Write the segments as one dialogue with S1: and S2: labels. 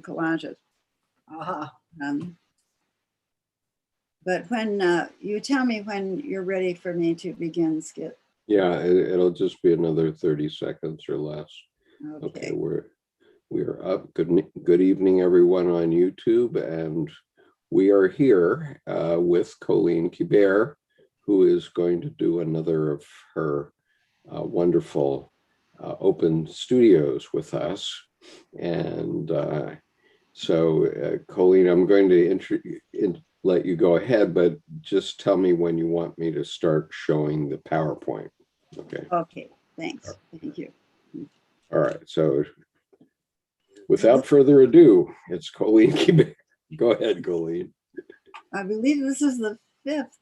S1: collage it.
S2: Uh-huh.
S1: But when you tell me when you're ready for me to begin, Skip.
S3: Yeah, it'll just be another 30 seconds or less. Okay, we're up. Good evening, everyone on YouTube, and we are here with Coeleen Kiebert, who is going to do another of her wonderful open studios with us. And so, Coeleen, I'm going to let you go ahead, but just tell me when you want me to start showing the PowerPoint. Okay.
S1: Okay, thanks. Thank you.
S3: All right. So without further ado, it's Coeleen Kiebert. Go ahead, Coeleen.
S1: I believe this is the 5th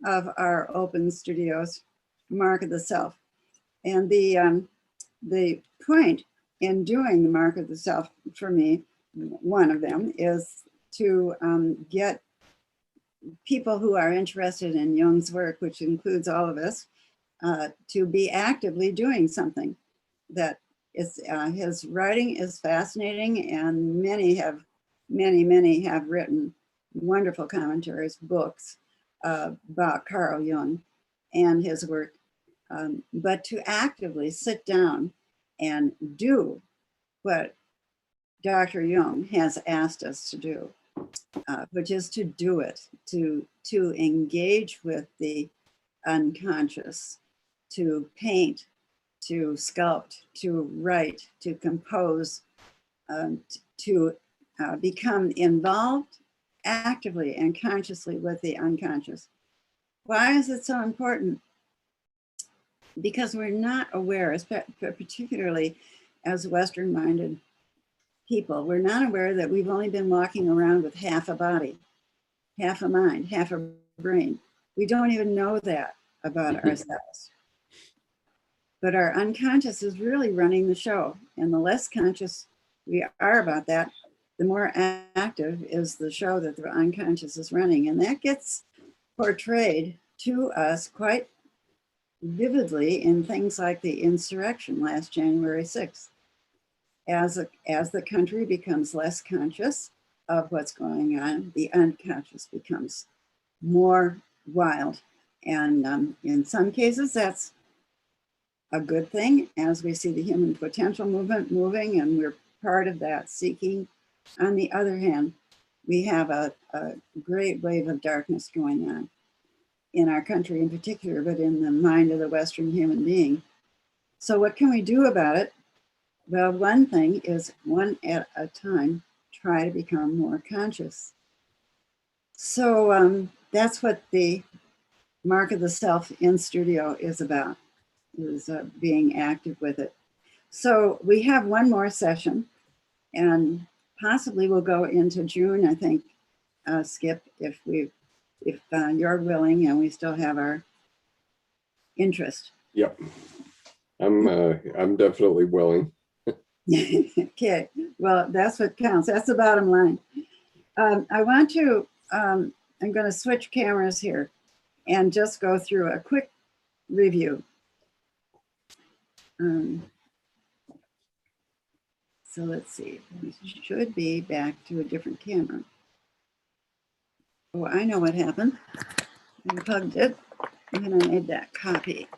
S1: of our open studios, Mark of the Self. And the point in doing the Mark of the Self for me, one of them, is to get people who are interested in Jung's work, which includes all of us, to be actively doing something. That is, his writing is fascinating, and many have written wonderful commentaries, books about Carl Jung and his work. But to actively sit down and do what Dr. Jung has asked us to do, which is to do it, to engage with the unconscious, to paint, to sculpt, to write, to compose, to become involved actively and consciously with the unconscious. Why is it so important? Because we're not aware, particularly as Western-minded people, we're not aware that we've only been walking around with half a body, half a mind, half a brain. We don't even know that about ourselves. But our unconscious is really running the show. And the less conscious we are about that, the more active is the show that the unconscious is running. And that gets portrayed to us quite vividly in things like the insurrection last January 6th. As the country becomes less conscious of what's going on, the unconscious becomes more wild. And in some cases, that's a good thing, as we see the human potential movement moving, and we're part of that seeking. On the other hand, we have a great wave of darkness going on in our country in particular, but in the mind of the Western human being. So what can we do about it? Well, one thing is, one at a time, try to become more conscious. So that's what the Mark of the Self in studio is about, is being active with it. So we have one more session, and possibly we'll go into June, I think, Skip, if you're willing and we still have our interest.
S3: Yep. I'm definitely willing.
S1: Okay, well, that's what counts. That's the bottom line. I want to, I'm going to switch cameras here and just go through a quick review. So let's see, we should be back to a different camera. Oh, I know what happened. I unplugged it, and then I made that copy.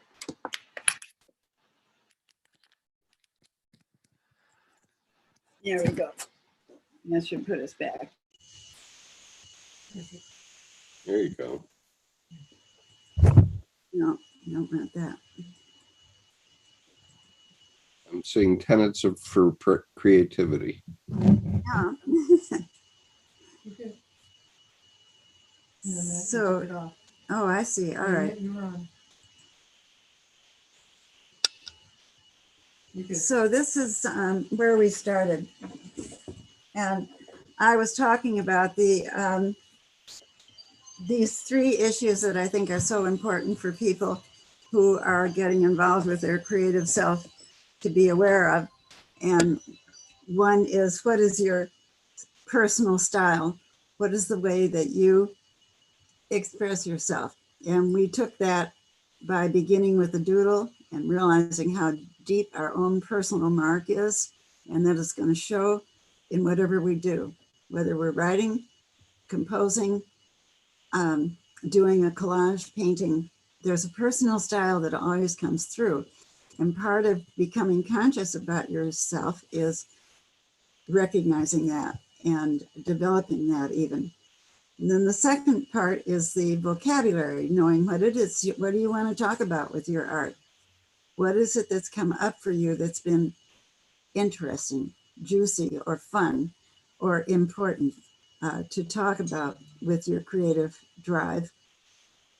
S1: There we go. That should put us back.
S3: There you go.
S1: No, I don't want that.
S3: I'm seeing tenets for creativity.
S1: Yeah. So, oh, I see. All right. So this is where we started. And I was talking about the these 3 issues that I think are so important for people who are getting involved with their creative self to be aware of. And one is, what is your personal style? What is the way that you express yourself? And we took that by beginning with the doodle and realizing how deep our own personal mark is, and that it's going to show in whatever we do, whether we're writing, composing, doing a collage, painting. There's a personal style that always comes through. And part of becoming conscious about yourself is recognizing that and developing that even. And then the second part is the vocabulary, knowing what it is. What do you want to talk about with your art? What is it that's come up for you that's been interesting, juicy, or fun, or important to talk about with your creative drive?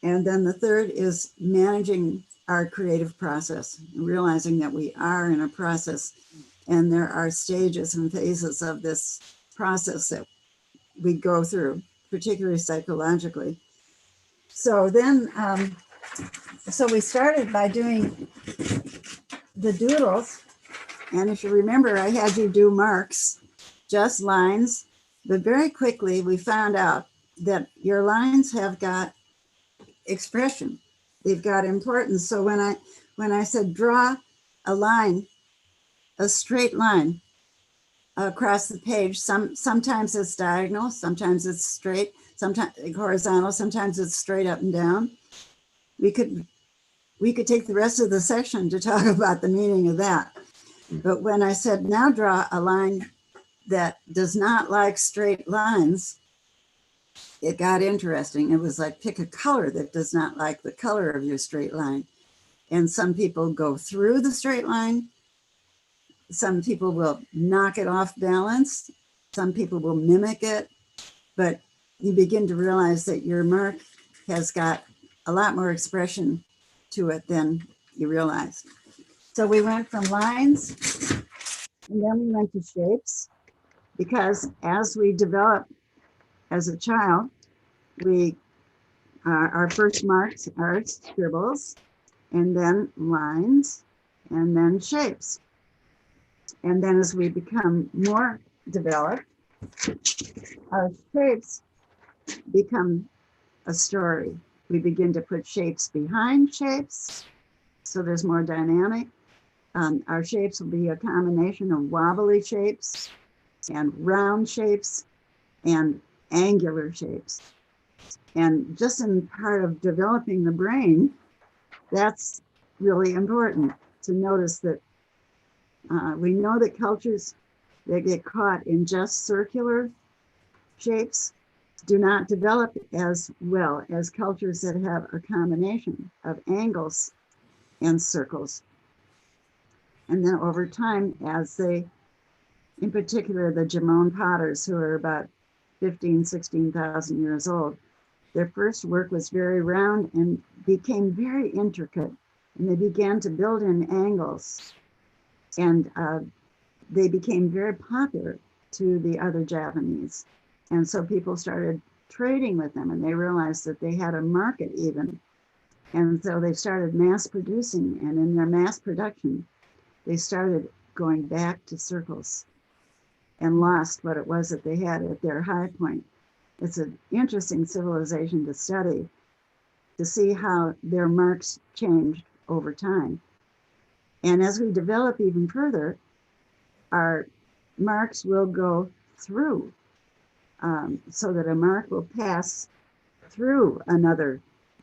S1: And then the third is managing our creative process, realizing that we are in a process and there are stages and phases of this process that we go through, particularly psychologically. So then, so we started by doing the doodles. And if you remember, I had you do marks, just lines, but very quickly we found out that your lines have got expression. They've got importance. So when I said draw a line, a straight line across the page, sometimes it's diagonal, sometimes it's straight, sometimes horizontal, sometimes it's straight up and down. We could take the rest of the section to talk about the meaning of that. But when I said, now draw a line that does not like straight lines, it got interesting. It was like, pick a color that does not like the color of your straight line. And some people go through the straight line. Some people will knock it off balance. Some people will mimic it. But you begin to realize that your mark has got a lot more expression to it than you realize. So we went from lines, and then we went to shapes, because as we develop as a child, our first marks are scribbles, and then lines, and then shapes. And then as we become more developed, our shapes become a story. We begin to put shapes behind shapes, so there's more dynamic. Our shapes will be a combination of wobbly shapes and round shapes and angular shapes. And just in part of developing the brain, that's really important to notice that we know that cultures that get caught in just circular shapes do not develop as well as cultures that have a combination of angles and circles. And then over time, as they, in particular, the Jamon potters, who are about 15, 16,000 years old, their first work was very round and became very intricate. And they began to build in angles. And they became very popular to the other Japanese. And so people started trading with them, and they realized that they had a market even. And so they started mass producing, and in their mass production, they started going back to circles and lost what it was that they had at their high point. It's an interesting civilization to study, to see how their marks changed over time. And as we develop even further, our marks will go through, so that a mark will pass through another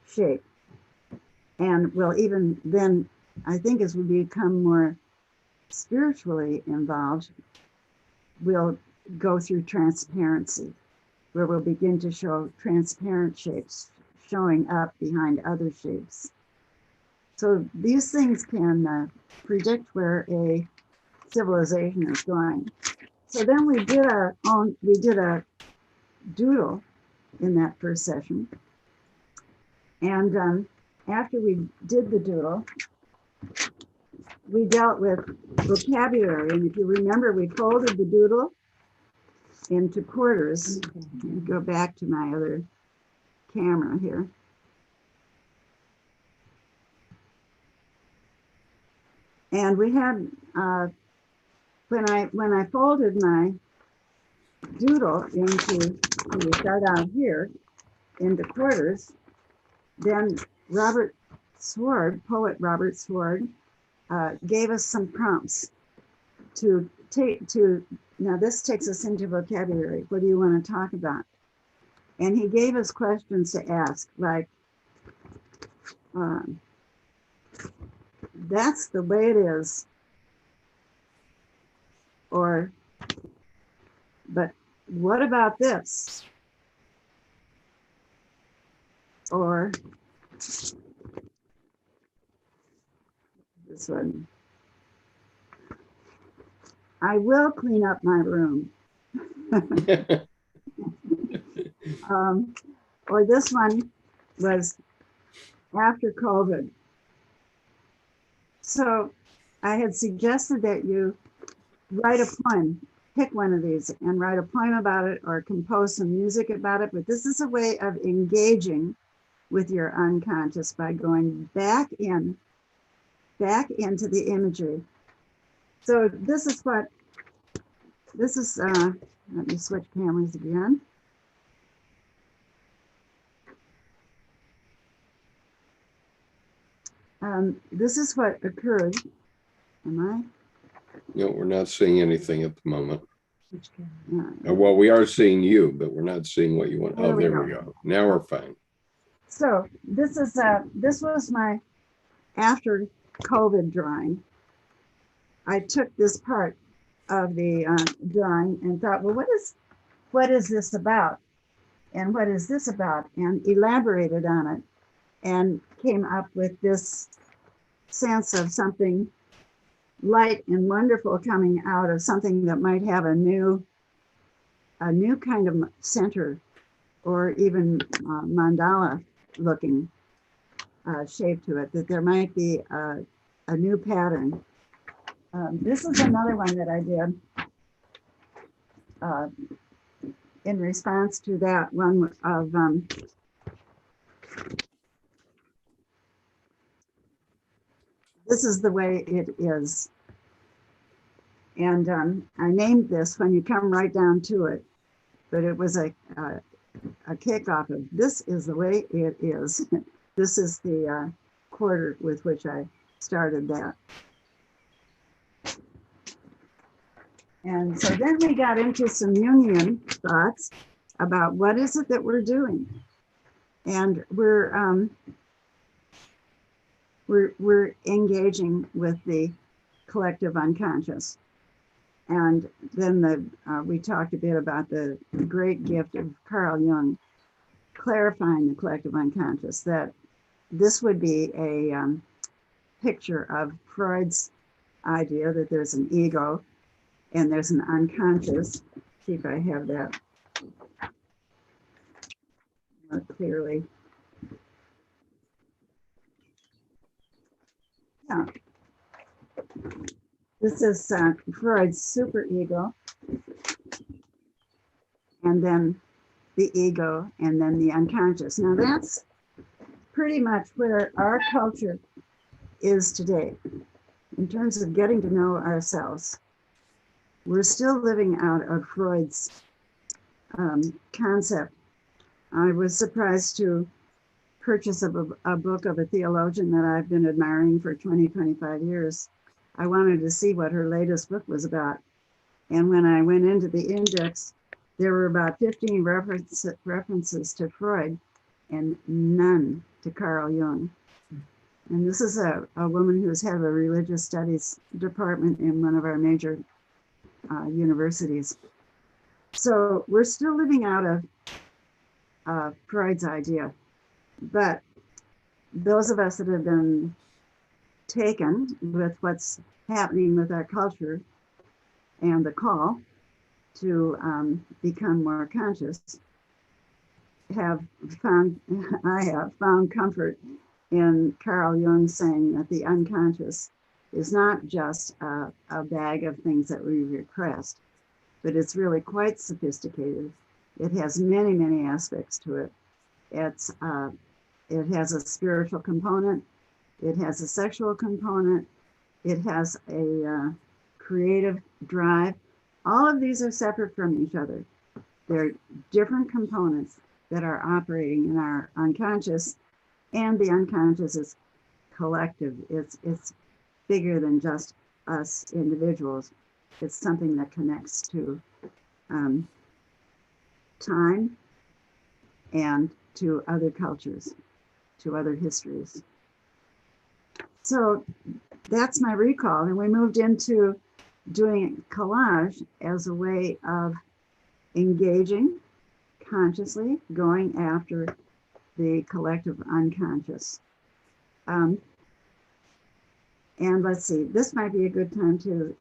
S1: shape. And will even then, I think as we become more spiritually involved, we'll go through transparency, where we'll begin to show transparent shapes showing up behind other shapes. So these things can predict where a civilization is going. So then we did a doodle in that first session. And after we did the doodle, we dealt with vocabulary. And if you remember, we folded the doodle into quarters. Let me go back to my other camera here. And we had, when I folded my doodle into, we start out here, into quarters, then Robert Sword, poet Robert Sword, gave us some prompts to now this takes us into vocabulary. What do you want to talk about? And he gave us questions to ask, like, that's the way it is. Or, but what about this? Or this one. I will clean up my room. Or this one was after COVID. So I had suggested that you write a poem, pick one of these and write a poem about it or compose some music about it. But this is a way of engaging with your unconscious by going back into the imagery. So this is, let me switch cameras again. This is what occurred. Am I?
S3: No, we're not seeing anything at the moment.
S1: Which camera?
S3: Well, we are seeing you, but we're not seeing what you want.
S1: There
S3: Oh,
S1: we
S3: there
S1: go.
S3: we go. Now we're fine.
S1: So this was my after COVID drawing. I took this part of the drawing and thought, well, what is this about? And what is this about? And elaborated on it and came up with this sense of something light and wonderful coming out of something that might have a new kind of center or even mandala looking shape to it, that there might be a new pattern. This is another one that I did in response to that one of this is the way it is. And I named this When You Come Right Down to It, but it was a kickoff of This Is the Way It Is. This is the quarter with which I started that. And so then we got into some Jungian thoughts about what is it that we're doing. And we're engaging with the collective unconscious. And then we talked a bit about the great gift of Carl Jung, clarifying the collective unconscious, that this would be a picture of Freud's idea that there's an ego and there's an unconscious. See if I have that more clearly. Yeah. This is Freud's superego, and then the ego, and then the unconscious. Now that's pretty much where our culture is today in terms of getting to know ourselves. We're still living out of Freud's concept. I was surprised to purchase a book of a theologian that I've been admiring for 25 years. I wanted to see what her latest book was about. And when I went into the index, there were about 15 references to Freud and none to Carl Jung. And this is a woman who's head of a religious studies department in one of our major universities. So we're still living out of Freud's idea. But those of us that have been taken with what's happening with our culture and the call to become more conscious I have found comfort in Carl Jung saying that the unconscious is not just a bag of things that we repressed, but it's really quite sophisticated. It has many, many aspects to it. It has a spiritual component. It has a sexual component. It has a creative drive. All of these are separate from each other. They're different components that are operating in our unconscious, and the unconscious is collective. It's bigger than just us individuals. it's something that connects to time and to other cultures, to other histories. So that's my recall. And we moved into doing collage as a way of engaging consciously, going after the collective unconscious. And let's see, this might be a good time to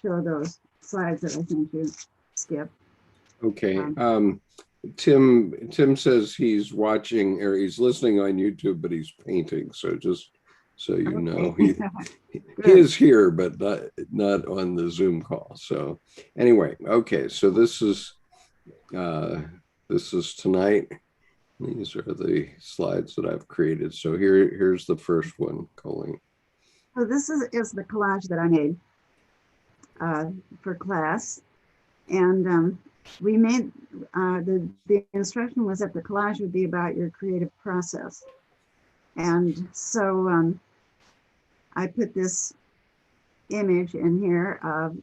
S1: show those slides that I think you skipped.
S3: Okay. Tim says he's watching or he's listening on YouTube, but he's painting. So just so you know, he is here, but not on the Zoom call. So anyway, okay. So this is tonight. These are the slides that I've created. So here's the first one, Coeleen.
S1: So this is the collage that I made for class, and we made the instruction was that the collage would be about your creative process, and so I put this image in here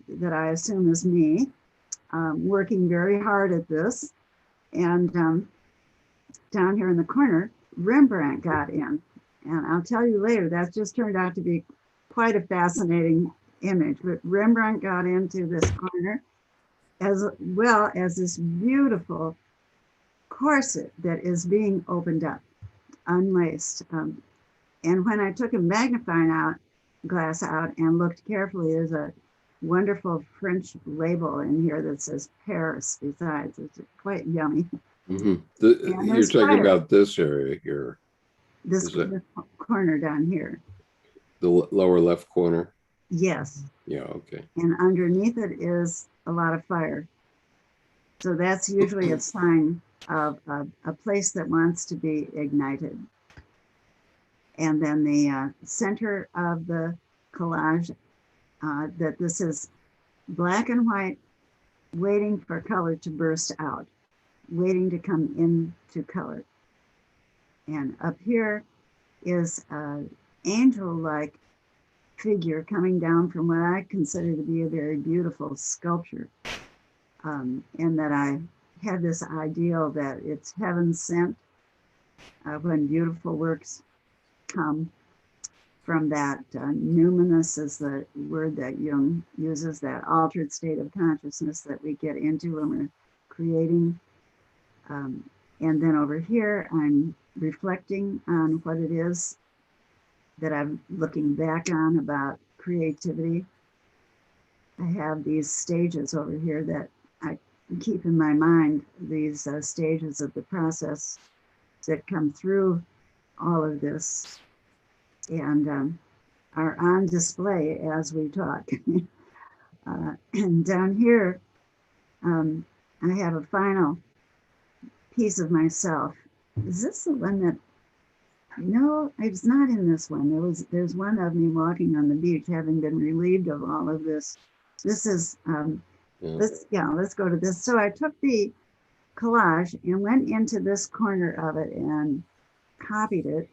S1: that I assume is me working very hard at this, and down here in the corner, Rembrandt got in, and I'll tell you later, that just turned out to be quite a fascinating image. But Rembrandt got into this corner, as well as this beautiful corset that is being opened up, unlaced. And when I took a magnifying glass out and looked carefully, there's a wonderful French label in here that says Paris besides. It's quite yummy.
S3: Mm-hmm. You're talking about this area here.
S1: This corner down here.
S3: The lower left corner?
S1: Yes.
S3: Yeah, okay.
S1: And underneath it is a lot of fire. So that's usually a sign of a place that wants to be ignited. And then the center of the collage, that this is black and white, waiting for color to burst out, waiting to come into color. And up here is an angel-like figure coming down from what I consider to be a very beautiful sculpture. And that I had this ideal that it's heaven sent when beautiful works come from that. Numinous is the word that Jung uses, that altered state of consciousness that we get into when we're creating. And then over here, I'm reflecting on what it is that I'm looking back on about creativity. I have these stages over here that I keep in my mind, these stages of the process that come through all of this and are on display as we talk. And down here, I have a final piece of myself. Is this the one that, no, it's not in this one. There's one of me walking on the beach, having been relieved of all of this. This is, let's go to this. So I took the collage and went into this corner of it and copied it.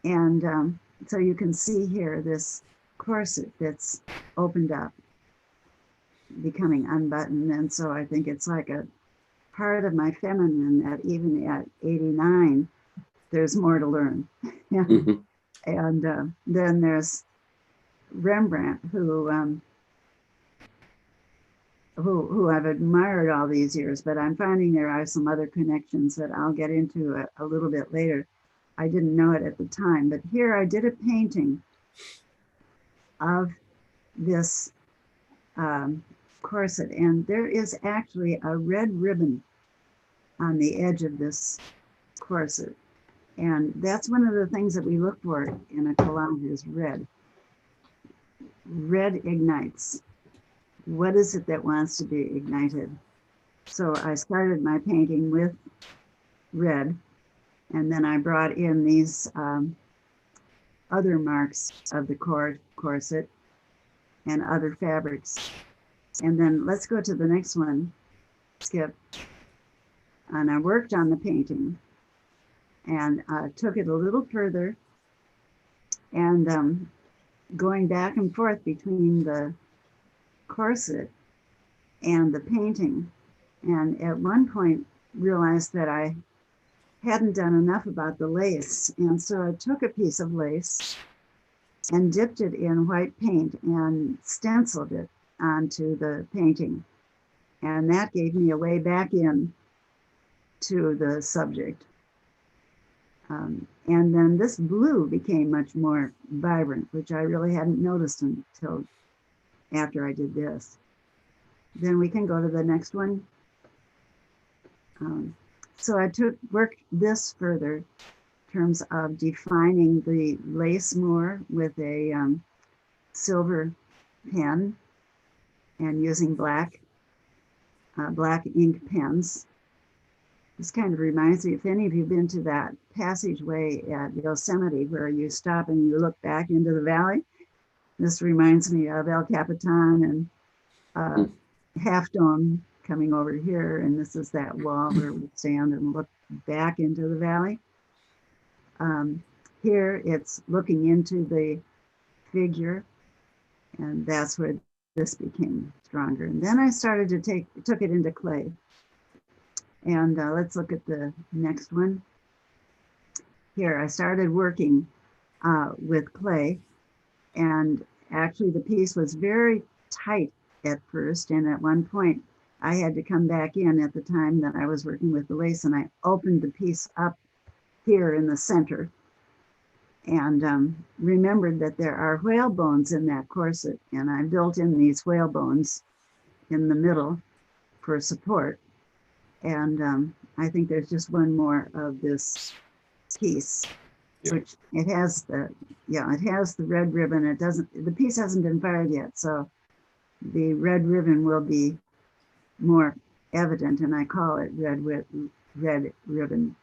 S1: And so you can see here this corset that's opened up, becoming unbuttoned. And so I think it's like a part of my feminine that even at 89, there's more to learn. Mm-hmm. And then there's Rembrandt, who I've admired all these years, but I'm finding there are some other connections that I'll get into a little bit later. I didn't know it at the time, but here I did a painting of this corset, and there is actually a red ribbon on the edge of this corset. And that's one of the things that we look for in a collage is red. Red ignites. What is it that wants to be ignited? So I started my painting with red, and then I brought in these other marks of the corset and other fabrics. And then let's go to the next one, Skip. And I worked on the painting and took it a little further and going back and forth between the corset and the painting. And at one point realized that I hadn't done enough about the lace. And so I took a piece of lace and dipped it in white paint and stenciled it onto the painting. And that gave me a way back in to the subject. And then this blue became much more vibrant, which I really hadn't noticed until after I did this. Then we can go to the next one. So I worked this further in terms of defining the lace more with a silver pen and using black ink pens. This kind of reminds me, if any of you have been to that passageway at Yosemite where you stop and you look back into the valley, this reminds me of El Capitan and Half Dome coming over here. And this is that wall where we stand and look back into the valley. Here it's looking into the figure, and that's where this became stronger. And then I started to took it into clay. And let's look at the next one. Here, I started working with clay, and actually the piece was very tight at first. And at one point, I had to come back in at the time that I was working with the lace, and I opened the piece up here in the center and remembered that there are whale bones in that corset. And I built in these whale bones in the middle for support. And I think there's just one more of this piece, which it has the red ribbon. The piece hasn't been fired yet, so the red ribbon will be more evident, and I call it red ribbon.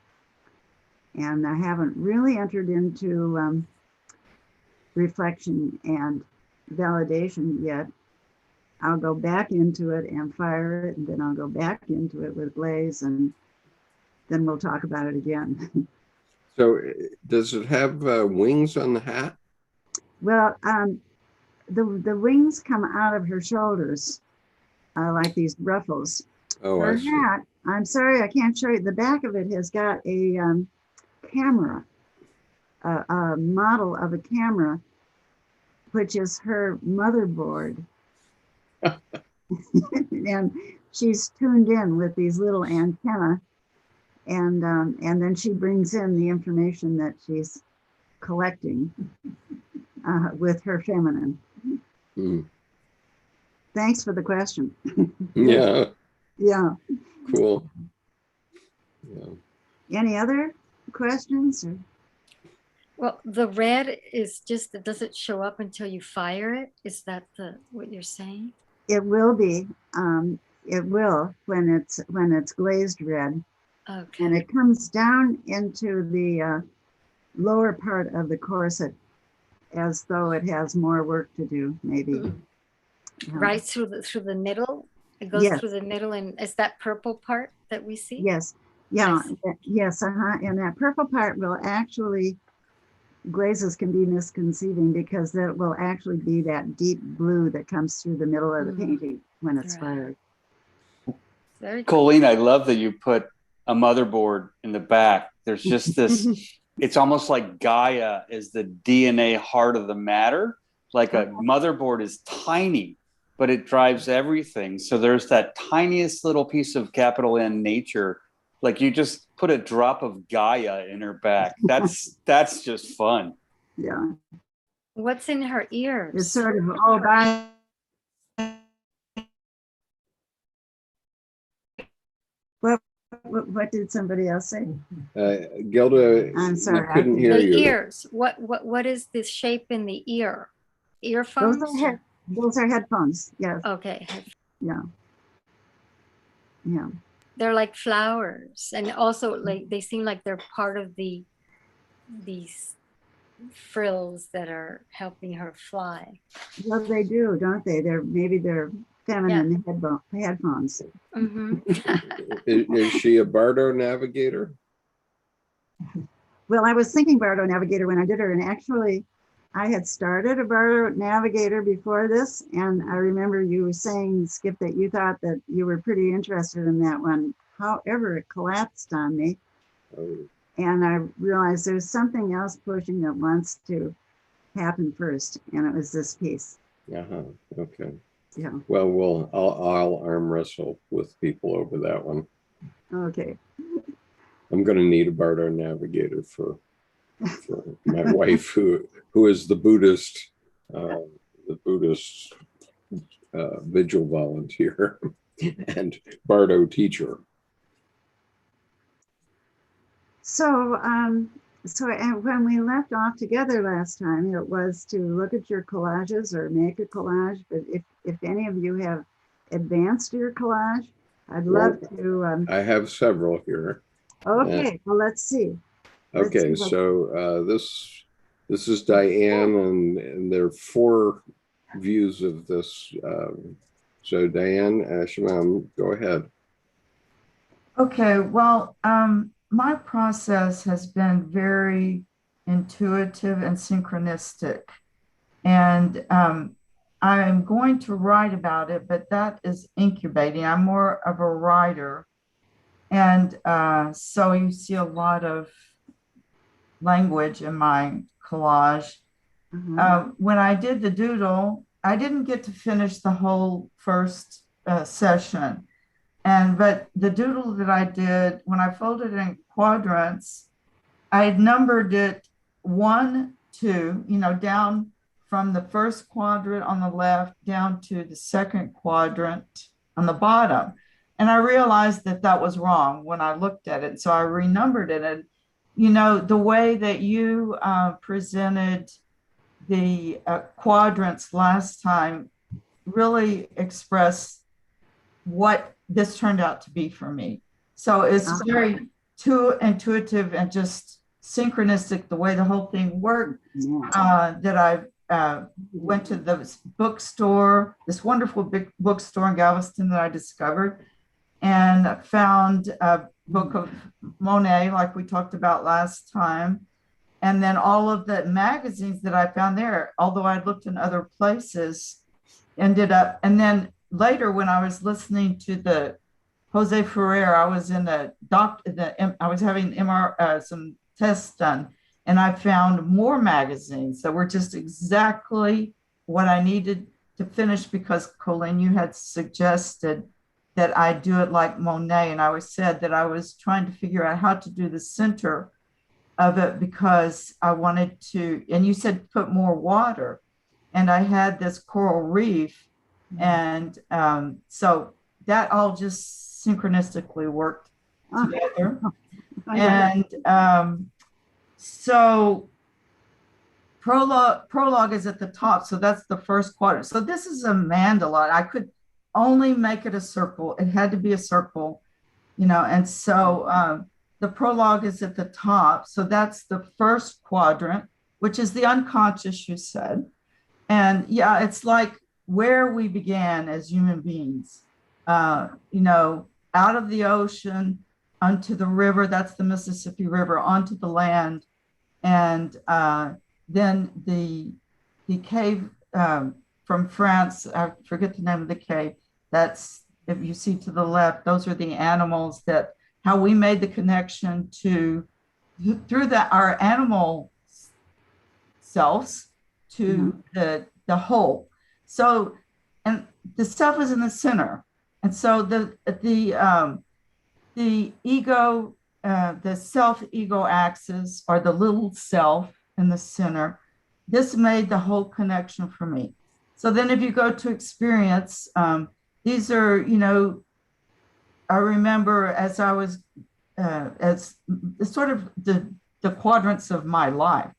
S1: And I haven't really entered into reflection and validation yet. I'll go back into it and fire it, and then I'll go back into it with glaze, and then we'll talk about it again.
S3: So does it have wings on the hat?
S1: Well, the wings come out of her shoulders, like these ruffles.
S3: Oh,
S1: her
S3: I see.
S1: hat, I'm sorry, I can't show you. The back of it has got a camera, a model of a camera, which is her motherboard. And she's tuned in with these little antennae, and then she brings in the information that she's collecting with her feminine. Thanks for the question.
S3: Yeah.
S1: Yeah.
S3: Cool. Yeah.
S1: Any other questions? Or?
S2: Well, the red is just, does it show up until you fire it? Is that what you're saying?
S1: It will be. It will when it's glazed red.
S2: Okay.
S1: And it comes down into the lower part of the corset as though it has more work to do, maybe.
S2: Right through the middle? It goes through the middle, and is that purple part that we see?
S1: Yes. Yeah. Yes. And that purple part will actually, glazes can be misconceiving because that will actually be that deep blue that comes through the middle of the painting when it's fired.
S2: Very
S4: Coeleen, I love that you put a motherboard in the back. There's just this, it's almost like Gaia is the DNA heart of the matter. Like a motherboard is tiny, but it drives everything. So there's that tiniest little piece of capital N nature. Like you just put a drop of Gaia in her back. That's just fun.
S1: Yeah.
S2: What's in her ears?
S1: It's sort of all by. What did somebody else say?
S3: Gilda,
S1: I'm sorry,
S3: I couldn't hear you.
S2: The ears. What is the shape in the ear? Earphones?
S1: Those are headphones. Yes.
S2: Okay.
S1: Yeah. Yeah.
S2: They're like flowers, and also like they seem like they're part of these frills that are helping her fly.
S1: Well, they do, don't they? Maybe they're feminine headphones.
S3: Is she a Bardo navigator?
S1: Well, I was thinking Bardo navigator when I did her, and actually I had started a Bardo Navigator before this, and I remember you saying, Skip, that you thought that you were pretty interested in that one. However, it collapsed on me,
S3: Oh,
S1: and I realized there's something else pushing that wants to happen first, and it was this piece.
S3: okay.
S1: Yeah.
S3: Well, I'll arm wrestle with people over that one.
S1: Okay.
S3: I'm going to need a Bardo Navigator for my wife, who is the Buddhist vigil volunteer and Bardo teacher.
S1: So, and when we left off together last time, it was to look at your collages or make a collage. But if any of you have advanced your collage, I'd love to.
S3: I have several here.
S1: Okay, well, let's see.
S3: Okay, so this is Diane, and there are 4 views of this. So Diane, Shimam, go ahead.
S5: Okay, well, my process has been very intuitive and synchronistic. And I'm going to write about it, but that is incubating. I'm more of a writer. And so you see a lot of language in my collage. When I did the doodle, I didn't get to finish the whole first session. But the doodle that I did, when I folded it in quadrants, I numbered it 1, 2, down from the first quadrant on the left down to the second quadrant on the bottom. And I realized that that was wrong when I looked at it. So I renumbered it. And, the way that you presented the quadrants last time really expressed what this turned out to be for me. So it's very intuitive and just synchronistic the way the whole thing worked. That I went to the bookstore, this wonderful big bookstore in Galveston that I discovered, and found a book of Monet, like we talked about last time. And then all of the magazines that I found there, although I looked in other places, ended up, and then later when I was listening to the Jose Ferrer, I was in I was having some tests done, and I found more magazines that were just exactly what I needed to finish, because Coeleen, you had suggested that I do it like Monet, and I said that I was trying to figure out how to do the center of it because I wanted to, and you said put more water, and I had this coral reef, and so that all just synchronistically worked together. And so prologue is at the top, so that's the first quadrant. So this is a mandala. I could only make it a circle. It had to be a circle, and so the prologue is at the top. So that's the first quadrant, which is the unconscious, you said. And yeah, it's like where we began as human beings, out of the ocean, onto the river, that's the Mississippi River, onto the land. And then the cave from France, I forget the name of the cave, that's, if you see to the left, those are the animals that, how we made the connection through our animal selves to the whole. So, and the self is in the center. And so the ego, the self-ego axis, or the little self in the center, this made the whole connection for me. So then if you go to experience, these are, I remember as I was, as sort of the quadrants of my life,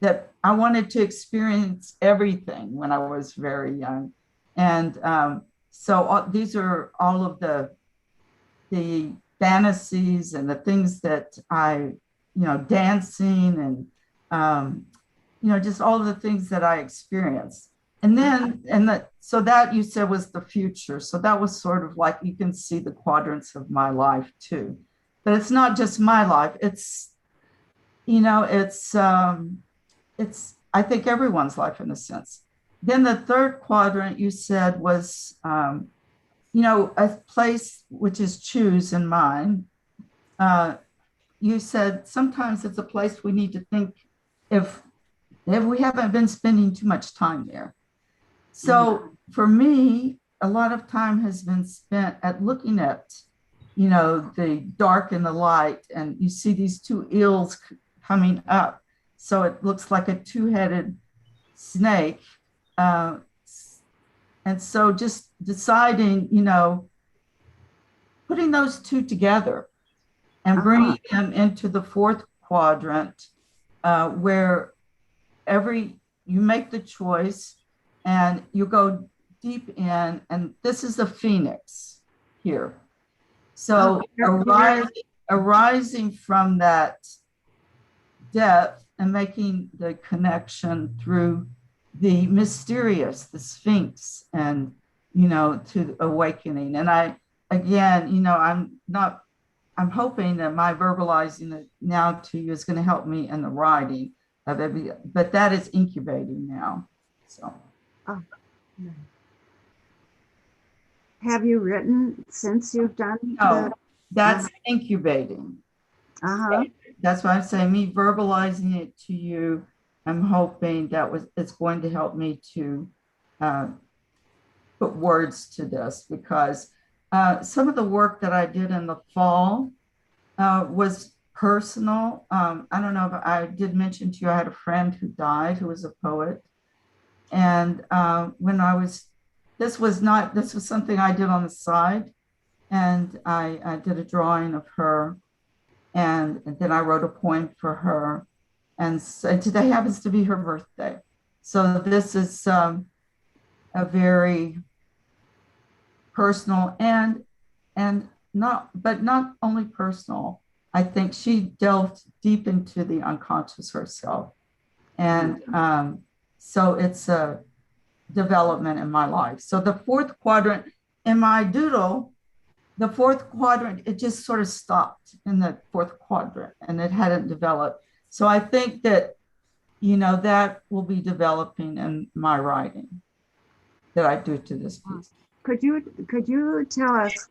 S5: that I wanted to experience everything when I was very young. And so these are all of the fantasies and the things that I, dancing and, just all of the things that I experienced. And then, so that you said was the future. So that was sort of like, you can see the quadrants of my life too. But it's not just my life. It's I think everyone's life in a sense. Then the third quadrant you said was, a place which is choose in mind. You said sometimes it's a place we need to think if we haven't been spending too much time there. So for me, a lot of time has been spent at looking at, the dark and the light, and you see these two eels coming up. So it looks like a two-headed snake. And so just deciding, putting those two together and bringing them into the fourth quadrant, where you make the choice and you go deep in, and this is the phoenix here. So arising from that depth and making the connection through the mysterious, the Sphinx, and, to awakening. And I'm hoping that my verbalizing it now to you is going to help me in the writing of every, but that is incubating now. So.
S1: Have you written since you've done?
S5: No, that's incubating. That's why I'm saying me verbalizing it to you. I'm hoping it's going to help me to put words to this, because some of the work that I did in the fall was personal. I don't know if I did mention to you, I had a friend who died who was a poet. And this was something I did on the side. And I did a drawing of her, and then I wrote a poem for her. And so today happens to be her birthday. So this is a very personal and not only personal. I think she delved deep into the unconscious herself. And so it's a development in my life. So the fourth quadrant in my doodle, it just sort of stopped in the fourth quadrant and it hadn't developed. So I think that, that will be developing in my writing that I do to this piece.
S1: Could you tell us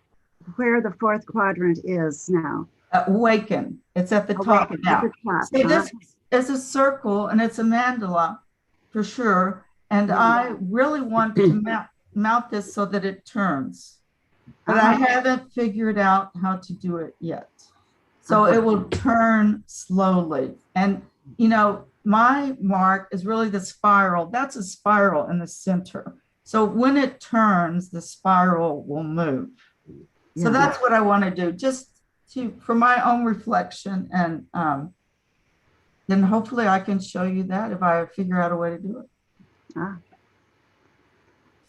S1: where the fourth quadrant is now?
S5: Awaken. It's at the top now. So this is a circle and it's a mandala for sure. And I really want to mount this so that it turns. But I haven't figured out how to do it yet. So it will turn slowly. And, my mark is really the spiral. That's a spiral in the center. So when it turns, the spiral will move. So that's what I want to do, just for my own reflection. And then hopefully I can show you that if I figure out a way to do it.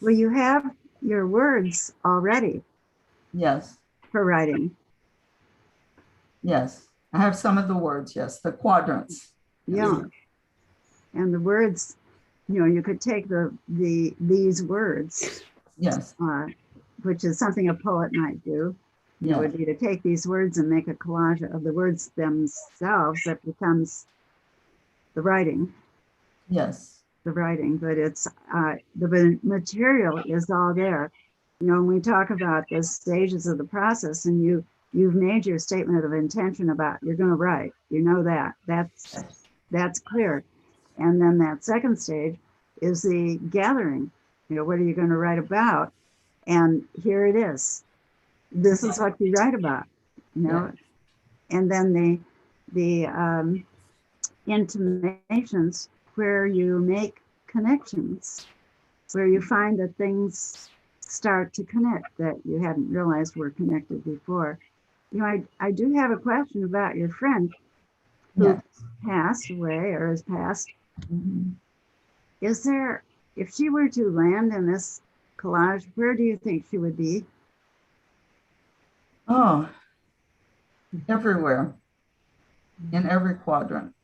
S1: Well, you have your words already.
S5: Yes.
S1: For writing.
S5: Yes. I have some of the words. Yes. The quadrants.
S1: Yeah. And the words, you could take these words.
S5: Yes.
S1: Which is something a poet might do. It would be to take these words and make a collage of the words themselves that becomes the writing.
S5: Yes.
S1: The writing, but it's the material is all there. When we talk about the stages of the process, and you've made your statement of intention about you're going to write, that's clear. And then that second stage is the gathering. What are you going to write about? And here it is. This is what you write about. And then the intimations where you make connections, where you find that things start to connect that you hadn't realized were connected before. I do have a question about your friend who passed away or has passed.
S5: Mm-hmm.
S1: Is there, if she were to land in this collage, where do you think she would be?
S5: Oh, everywhere, in every quadrant.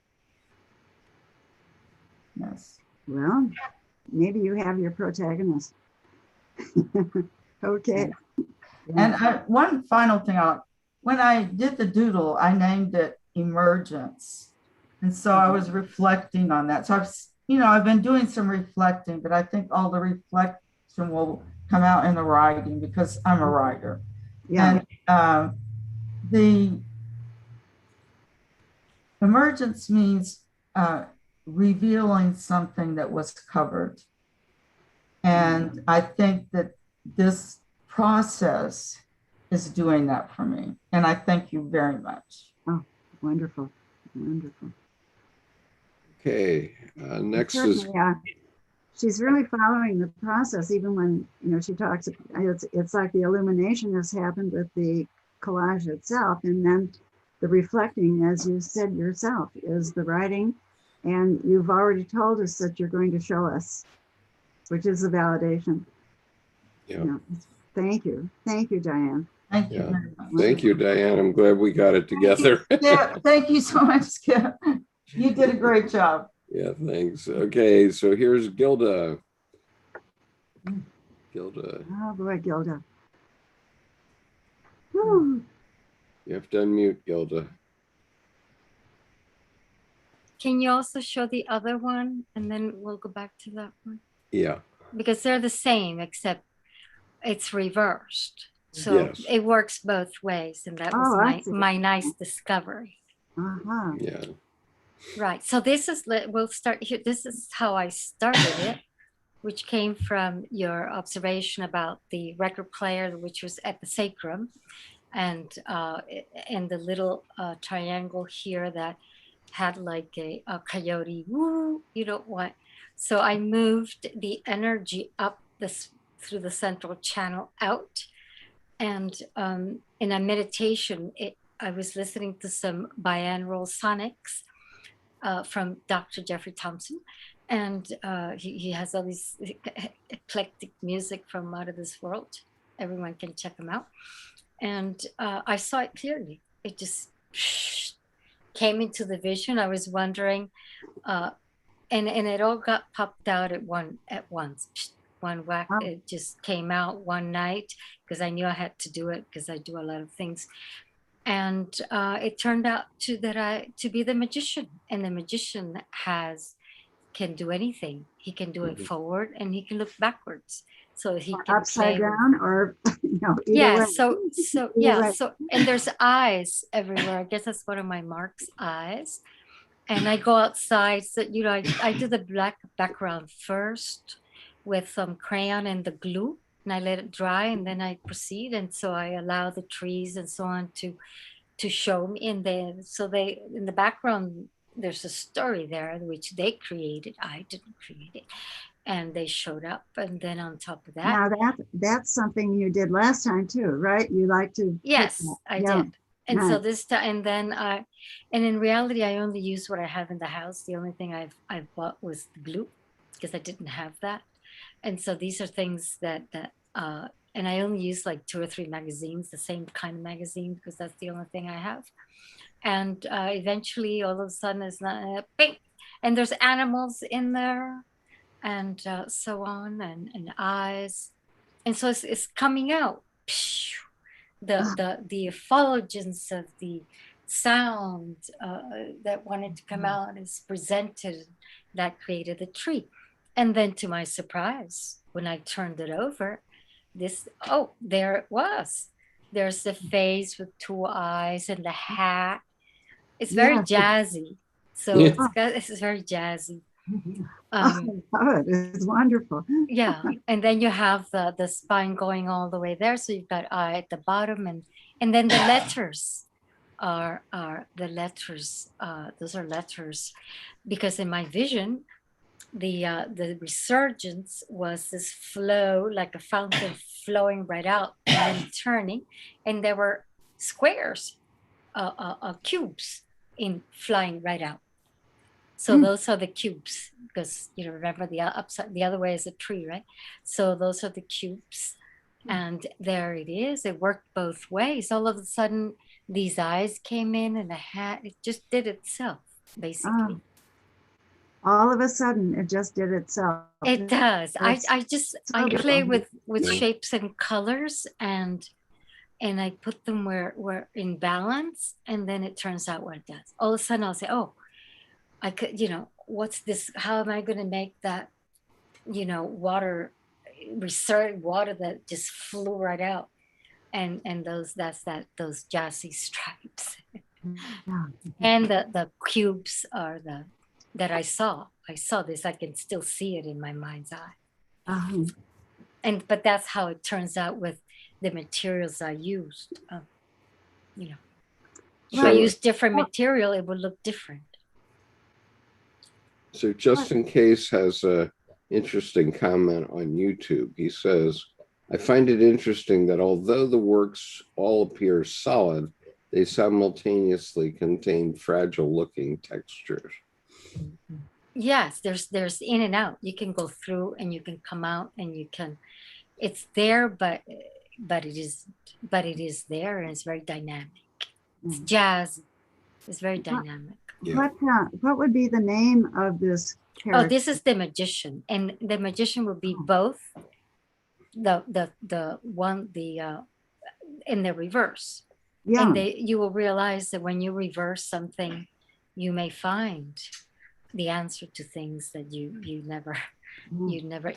S5: Yes.
S1: Well, maybe you have your protagonist. Okay.
S5: And one final thing, when I did the doodle, I named it Emergence. And so I was reflecting on that. So I've been doing some reflecting, but I think all the reflection will come out in the writing because I'm a writer.
S1: Yeah.
S5: And the emergence means revealing something that was covered. And I think that this process is doing that for me. And I thank you very much.
S1: Oh, wonderful. Wonderful.
S3: Okay, next is
S1: she's really following the process, even when she talks. It's like the illumination has happened with the collage itself, and then the reflecting, as you said yourself, is the writing. And you've already told us that you're going to show us, which is a validation.
S3: Yeah.
S1: Thank you, Diane.
S5: Thank you very much.
S3: Thank you, Diane. I'm glad we got it together.
S5: Yeah, thank you so much, Skip. You did a great job.
S3: Yeah, thanks. Okay, so here's Gilda. Gilda.
S1: Oh boy, Gilda. Whew.
S3: You have to unmute, Gilda.
S2: Can you also show the other one? And then we'll go back to that one.
S3: Yeah.
S2: Because they're the same, except it's reversed. So
S3: Yes.
S2: it works both ways. And that was my nice discovery.
S1: Uh-huh.
S3: Yeah.
S2: Right. So this is, we'll start here. This is how I started it, which came from your observation about the record player, which was at the sacrum, and the little triangle here that had like a coyote, woo, what. So I moved the energy up through the central channel out. And in a meditation, I was listening to some binaural sonics from Dr. Jeffrey Thompson. And he has all these eclectic music from out of this world. Everyone can check them out. And I saw it clearly. It just came into the vision. I was wondering, and it all got popped out at once. One whack.
S1: Wow.
S2: It just came out one night because I knew I had to do it because I do a lot of things. And it turned out to be the magician, and the magician can do anything. He can do it forward and he can look backwards. So he can
S1: upside
S2: play
S1: down or either
S2: yeah.
S1: way.
S2: So yeah.
S1: way.
S2: So and there's eyes everywhere. I guess that's one of my marks, eyes. And I go outside. So I do the black background first with some crayon and the glue, and I let it dry, and then I proceed. And so I allow the trees and so on to show me in the background. There's a story there which they created. I didn't create it. And they showed up. And then on top of that.
S1: Now that's something you did last time too, right? You like to.
S2: Yes, I did. And so this time, and then and in reality, I only use what I have in the house. The only thing I've bought was the glue because I didn't have that. And so these are things that and I only use like 2 or 3 magazines, the same kind of magazine, because that's the only thing I have. And eventually, all of a sudden, it's not bing, and there's animals in there, and so on, and eyes, and so it's coming out. The effulgence of the sound that wanted to come out is presented. That created the tree, and then to my surprise, when I turned it over, there it was. There's the face with 2 eyes and the hat. It's very jazzy. So it's very jazzy.
S1: It's wonderful.
S2: Yeah. And then you have the spine going all the way there. So you've got eye at the bottom, and then the letters are the letters. Those are letters, because in my vision, the resurgence was this flow, like a fountain flowing right out and then turning, and there were squares, cubes flying right out. So those are the cubes, because remember the other way is a tree, right? So those are the cubes, and there it is. It worked both ways. All of a sudden, these eyes came in, and the hat. It just did itself, basically.
S1: All of a sudden, it just did itself.
S2: It does. I play with shapes and colors, and I put them where in balance, and then it turns out what it does. All of a sudden, I'll say, oh, I could, what's this? How am I going to make that, water, reserve water that just flew right out? And those jassy stripes. And the cubes are that I saw this. I can still see it in my mind's eye. But that's how it turns out with the materials I used. If I use different material, it would look different.
S3: So Justin Case has a interesting comment on YouTube. He says, I find it interesting that although the works all appear solid, they simultaneously contain fragile looking textures.
S2: Yes, there's in and out. You can go through and you can come out, and it's there, but it is there, and it's very dynamic. It's jazz. It's very dynamic.
S1: Yeah. What would be the name of this character?
S2: Oh, this is the magician, and the magician will be both the one in the reverse. Yeah. And you will realize that when you reverse something, you may find the answer to things that you never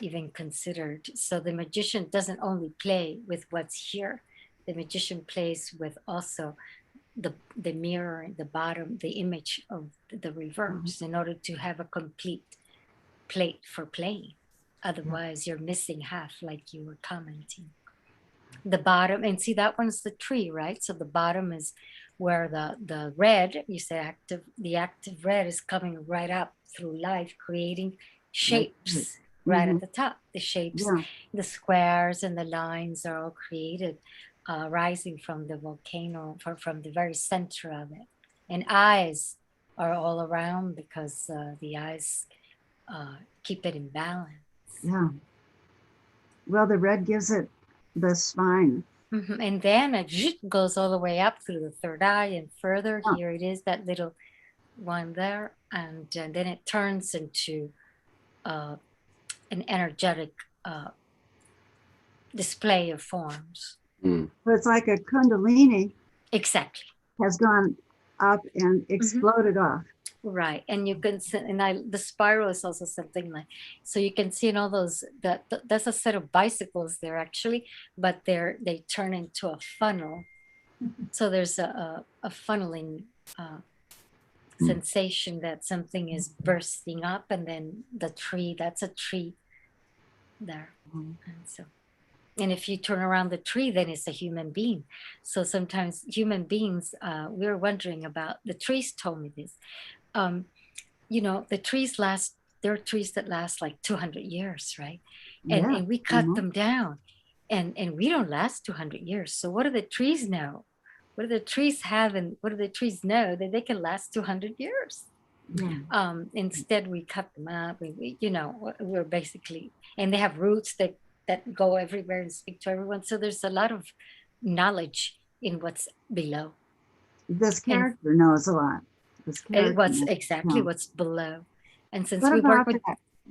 S2: even considered. So the magician doesn't only play with what's here. The magician plays with also the mirror, the bottom, the image of the reverse, in order to have a complete plate for playing. Otherwise, you're missing half, like you were commenting. The bottom, and see, that one's the tree, right? So the bottom is where the red, you say the active red is coming right up through life, creating shapes right at the top. The shapes, the squares and the lines are all created rising from the volcano, from the very center of it. And eyes are all around, because the eyes keep it in balance.
S1: Yeah. Well, the red gives it the spine.
S2: And then it goes all the way up through the third eye and further. Here it is, that little one there. And then it turns into an energetic display of forms.
S1: So it's like a kundalini.
S2: Exactly.
S1: Has gone up and exploded off.
S2: Right. And you can see, and the spiral is also something like, so you can see in all those, that's a set of bicycles there actually, but they turn into a funnel. So there's a funneling sensation that something is bursting up, and then the tree, that's a tree there. And if you turn around the tree, then it's a human being. So sometimes human beings, we were wondering about, the trees told me this. The trees there are trees that last like 200 years, right? And we cut them down, and we don't last 200 years. So what do the trees know? What do the trees have, and what do the trees know? That they can last 200 years. Instead, we cut them up. We're basically, and they have roots that go everywhere and speak to everyone. So there's a lot of knowledge in what's below.
S1: This character knows a lot.
S2: What's below. And since
S1: what
S2: we
S1: about
S2: work with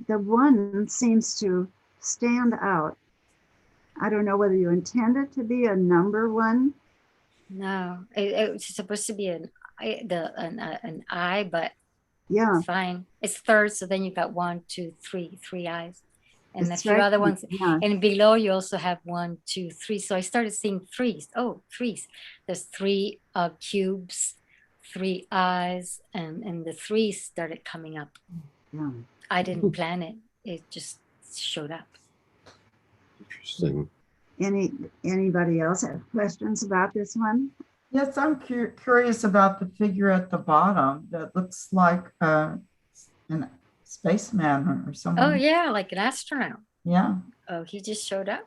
S1: the one seems to stand out. I don't know whether you intend it to be a number one.
S2: No, it's supposed to be an eye, but it's fine. It's third, so then you got 1, 2, 3 eyes. And a few other ones. And below you also have 1, 2, 3. So I started seeing threes. Oh, threes. There's 3 cubes, 3 eyes, and the 3s started coming up. I didn't plan it. It just showed up.
S3: Interesting.
S1: Anybody else have questions about this one?
S5: Yes, I'm curious about the figure at the bottom that looks like an spaceman or someone.
S2: Oh yeah, like an astronaut.
S5: Yeah.
S2: Oh, he just showed up.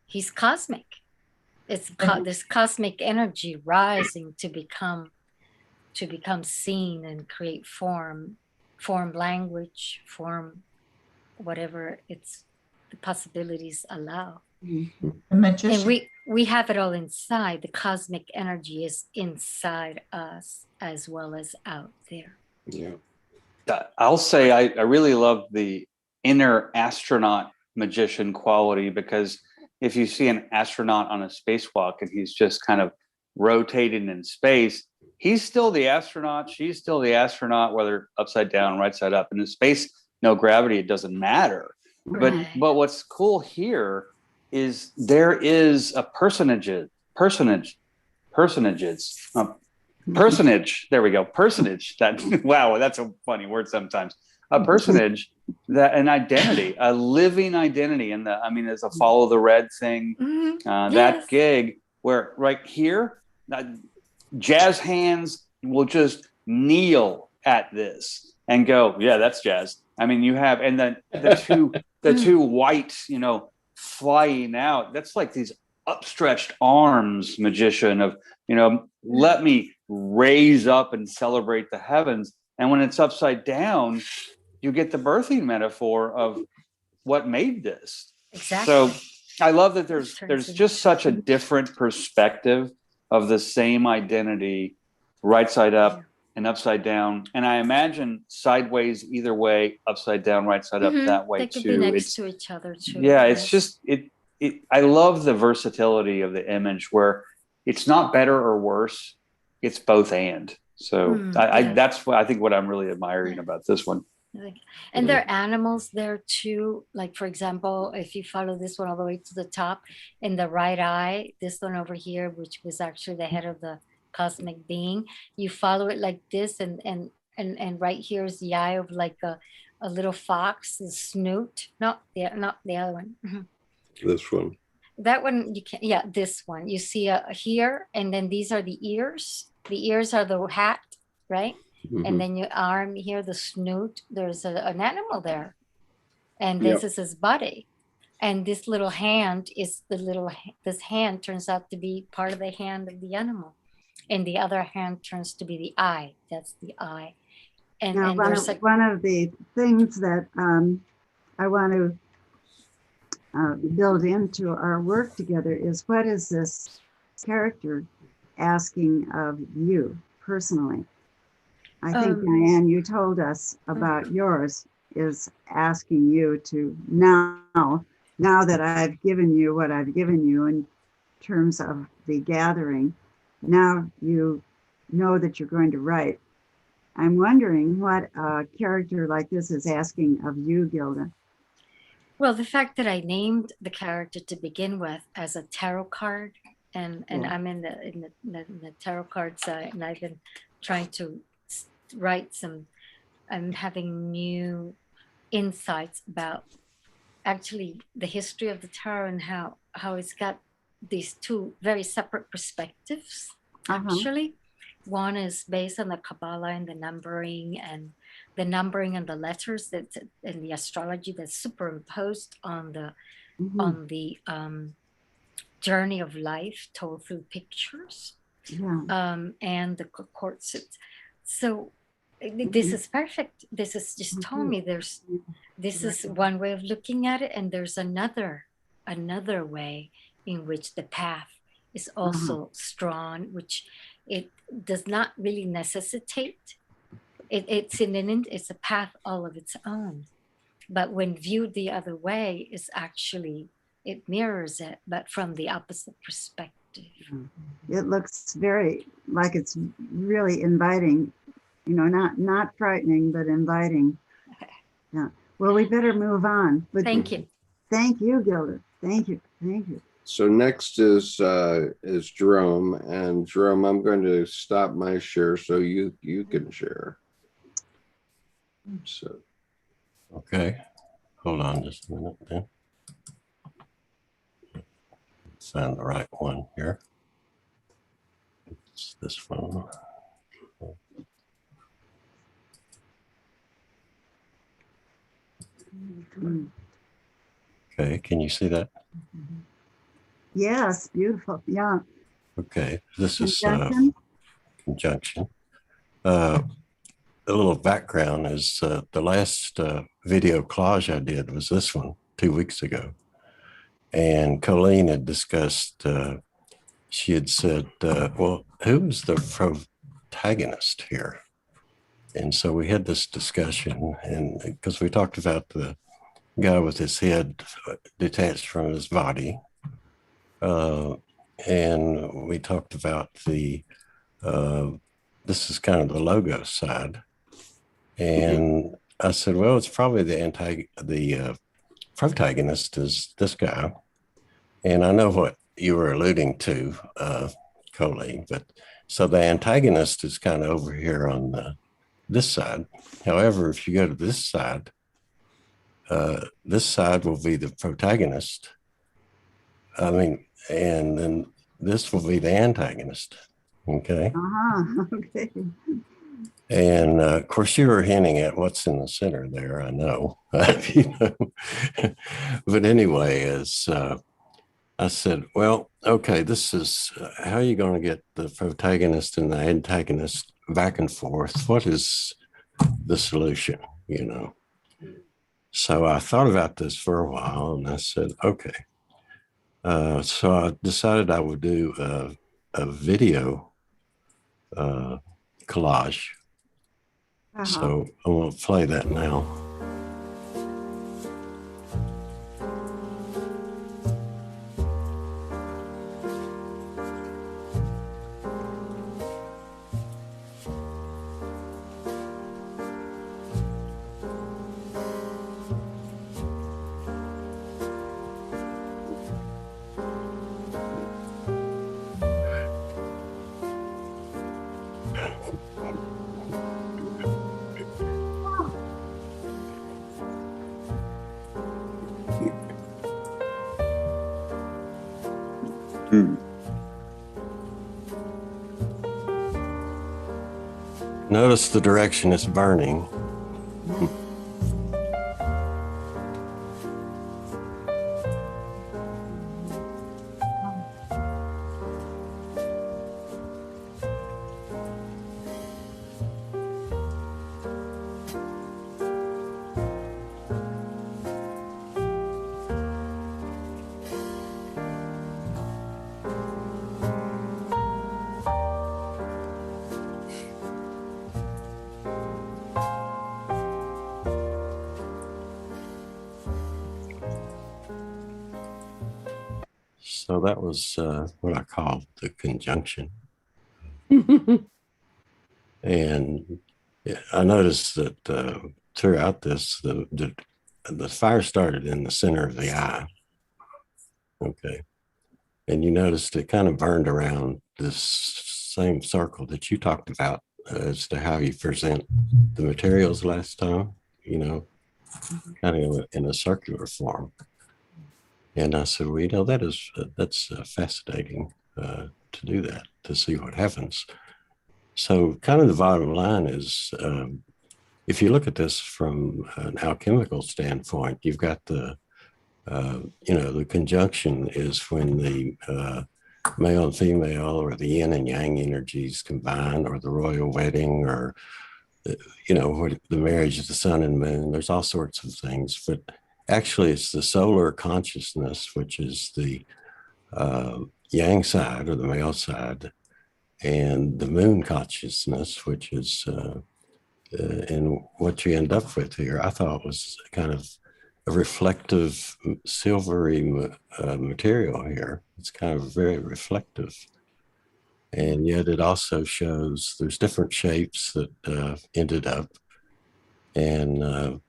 S2: He's cosmic. It's this cosmic energy rising to become seen and create form language, form whatever the possibilities allow. And we have it all inside. The cosmic energy is inside us as well as out there.
S3: Yeah.
S4: I'll say I really love the inner astronaut magician quality, because if you see an astronaut on a spacewalk and he's just kind of rotating in space, he's still the astronaut. She's still the astronaut, whether upside down, right side up. And in space, no gravity, it doesn't matter.
S2: Right.
S4: But what's cool here is there is a personage. There we go. Personage. That wow, that's a funny word sometimes. A personage, that an identity, a living identity. And there's a follow the red thing. That gig where right here, jazz hands will just kneel at this and go, yeah, that's jazz. I mean, you have, and then the two white, flying out. That's like these upstretched arms, magician of, let me raise up and celebrate the heavens. And when it's upside down, you get the birthing metaphor of what made this.
S2: Exactly.
S4: So I love that there's just such a different perspective of the same identity, right side up and upside down. And I imagine sideways either way, upside down, right side up that way
S2: they could
S4: too.
S2: Be next to each other too.
S4: Yeah, it's just I love the versatility of the image where it's not better or worse, it's both and. So that's what I think what I'm really admiring about this one.
S2: And there are animals there too. Like, for example, if you follow this one all the way to the top, in the right eye, this one over here, which was actually the head of the cosmic being, you follow it like this, and right here is the eye of like a little fox, the snoot. Not the other one.
S3: This one.
S2: That one you can, this one. You see here, and then these are the ears. The ears are the hat, right? And then your arm here, the snoot, there's an animal there. And this is his body. And this little hand is this hand turns out to be part of the hand of the animal. And the other hand turns to be the eye. That's the eye. And,
S1: now, one of the things that I want to build into our work together is, what is this character asking of you personally? I think, Diane, you told us about yours is asking you to now that I've given you what I've given you in terms of the gathering, now you know that you're going to write. I'm wondering what a character like this is asking of you, Gilda.
S2: Well, the fact that I named the character to begin with as a tarot card, and I'm in the tarot card side, and I've been trying to write I'm having new insights about actually the history of the tarot and how it's got these two very separate perspectives. Actually, one is based on the Kabbalah and the numbering and the letters that in the astrology that's superimposed on the journey of life told through pictures, and the quartzes. So this is perfect. This is just told me this is one way of looking at it, and there's another way in which the path is also strong, which it does not really necessitate. It's a path all of its own, but when viewed the other way, is actually it mirrors it, but from the opposite perspective.
S1: It looks very like it's really inviting. Not frightening, but inviting. Yeah. Well, we better move on. But
S2: thank you.
S1: Thank you, Gilda. Thank you. Thank you.
S3: So next is Jerome, and Jerome, I'm going to stop my share so you can share. So.
S6: Okay. Hold on just a minute then. Find the right one here. It's this one. Okay, can you see that?
S1: Yes, beautiful. Yeah.
S6: Okay, this is conjunction.
S1: Conjunction.
S6: A little background is the last video collage I did was this one 2 weeks ago. And Coeleen had discussed, she had said, well, who was the protagonist here? And so we had this discussion, and because we talked about the guy with his head detached from his body, and we talked about the this is kind of the logo side. And I said, well, it's probably the protagonist is this guy. And I know what you were alluding to, Coeleen, but so the antagonist is kind of over here on this side. However, if you go to this side will be the protagonist. I mean, and then this will be the antagonist. Okay.
S1: Okay.
S6: And of course, you were hinting at what's in the center there. I know. You know? But anyway, as I said, well, okay, this is how are you going to get the protagonist and the antagonist back and forth? What is the solution? You know. So I thought about this for a while, and I said, okay. So I decided I would do a video collage. So I'm going to play that now. Notice the direction it's burning. So that was what I call the conjunction. And I noticed that throughout this, the fire started in the center of the eye. Okay. And you noticed it kind of burned around this same circle that you talked about as to how you present the materials last time, you know, kind of in a circular form. And I said, well, you know, that's fascinating to do that, to see what happens. So kind of the bottom line is, if you look at this from an alchemical standpoint, you've got the, you know, the conjunction is when the male and female or the yin and yang energies combine, or the royal wedding, or, you know, the marriage of the sun and moon. There's all sorts of things, but actually, it's the solar consciousness, which is the yang side or the male side, and the moon consciousness, which is, and what you end up with here, I thought was kind of a reflective, silvery material here. It's kind of very reflective. And yet it also shows there's different shapes that ended up. And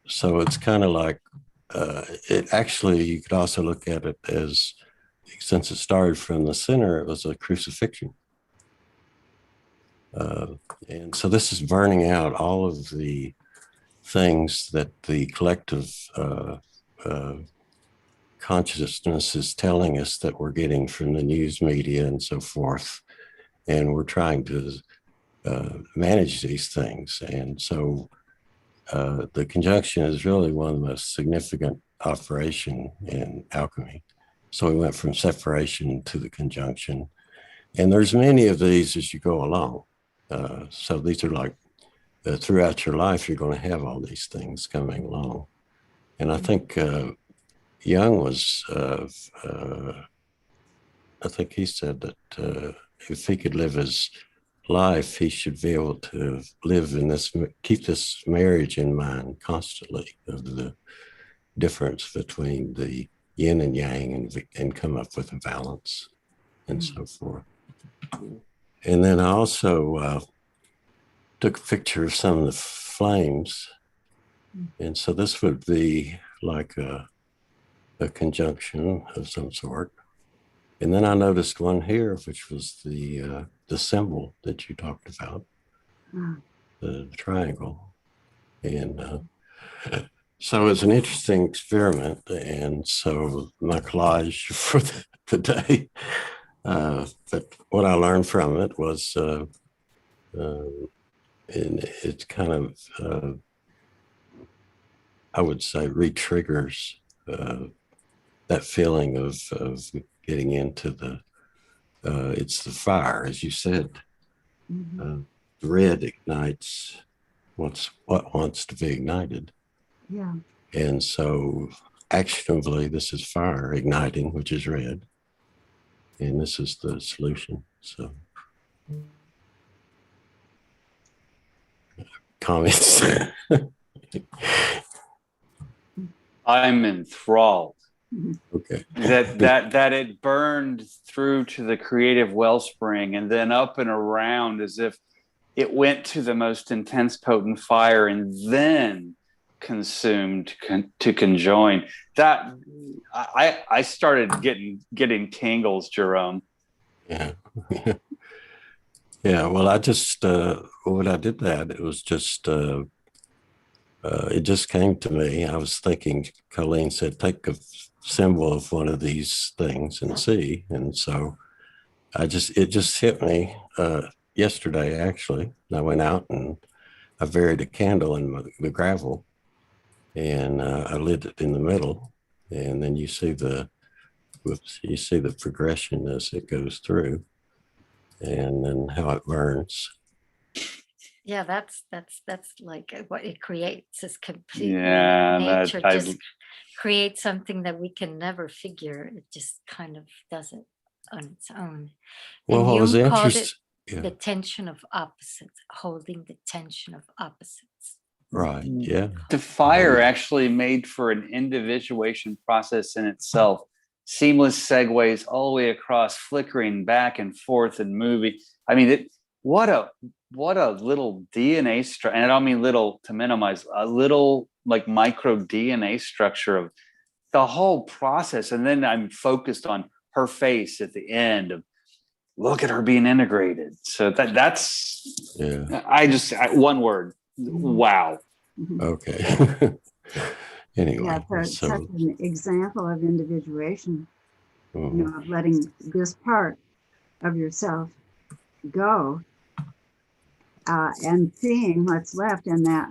S6: so it's kind of like, it actually, you could also look at it as, since it started from the center, it was a crucifixion. And so this is burning out all of the things that the collective consciousness is telling us that we're getting from the news media and so forth. And we're trying to manage these things. And so the conjunction is really one of the most significant operation in alchemy. So we went from separation to the conjunction. And there's many of these as you go along. So these are like, throughout your life, you're going to have all these things coming along. And I think Jung was, I think he said that if he could live his life, he should be able to live in this, keep this marriage in mind constantly, of the difference between the yin and yang, and come up with a balance and so forth. And then I also took a picture of some of the flames. And so this would be like a conjunction of some sort. And then I noticed one here, which was the symbol that you talked about, the triangle. And so it's an interesting experiment. And so my collage for the day, but what I learned from it was, it's kind of, I would say, re-triggers that feeling of getting into it's the fire, as you said. Red ignites what wants to be ignited.
S1: Yeah.
S6: And so actionably, this is fire igniting, which is red. And this is the solution. So comments.
S4: I'm enthralled.
S6: Okay.
S4: That it burned through to the creative wellspring and then up and around as if it went to the most intense potent fire and then consumed to conjoin. That I started getting tingles, Jerome.
S6: Yeah. Yeah. Well, I just when I did that, it was just it just came to me. I was thinking, Coeleen said, take a symbol of one of these things and see. And so it just hit me yesterday, actually. I went out and I buried a candle in the gravel, and I lit it in the middle. And then you see the progression as it goes through, and then how it burns.
S2: Yeah, that's like what it creates is completely nature just creates something that we can never figure. It just kind of does it on its own.
S6: Well,
S2: And
S6: what was
S2: Jung called
S6: interesting?
S2: it the tension of opposites, holding the tension of opposites.
S6: Right. Yeah.
S4: The fire actually made for an individuation process in itself. Seamless segues all the way across, flickering back and forth and moving. I mean, what a little DNA structure, and I don't mean little to minimize, a little like micro DNA structure of the whole process. And then I'm focused on her face at the end of, look at her being integrated. So that's, yeah. One word, wow.
S6: Okay. Anyway.
S1: Yeah, it's such an example of individuation, you know, of letting this part of yourself go and seeing what's left, and that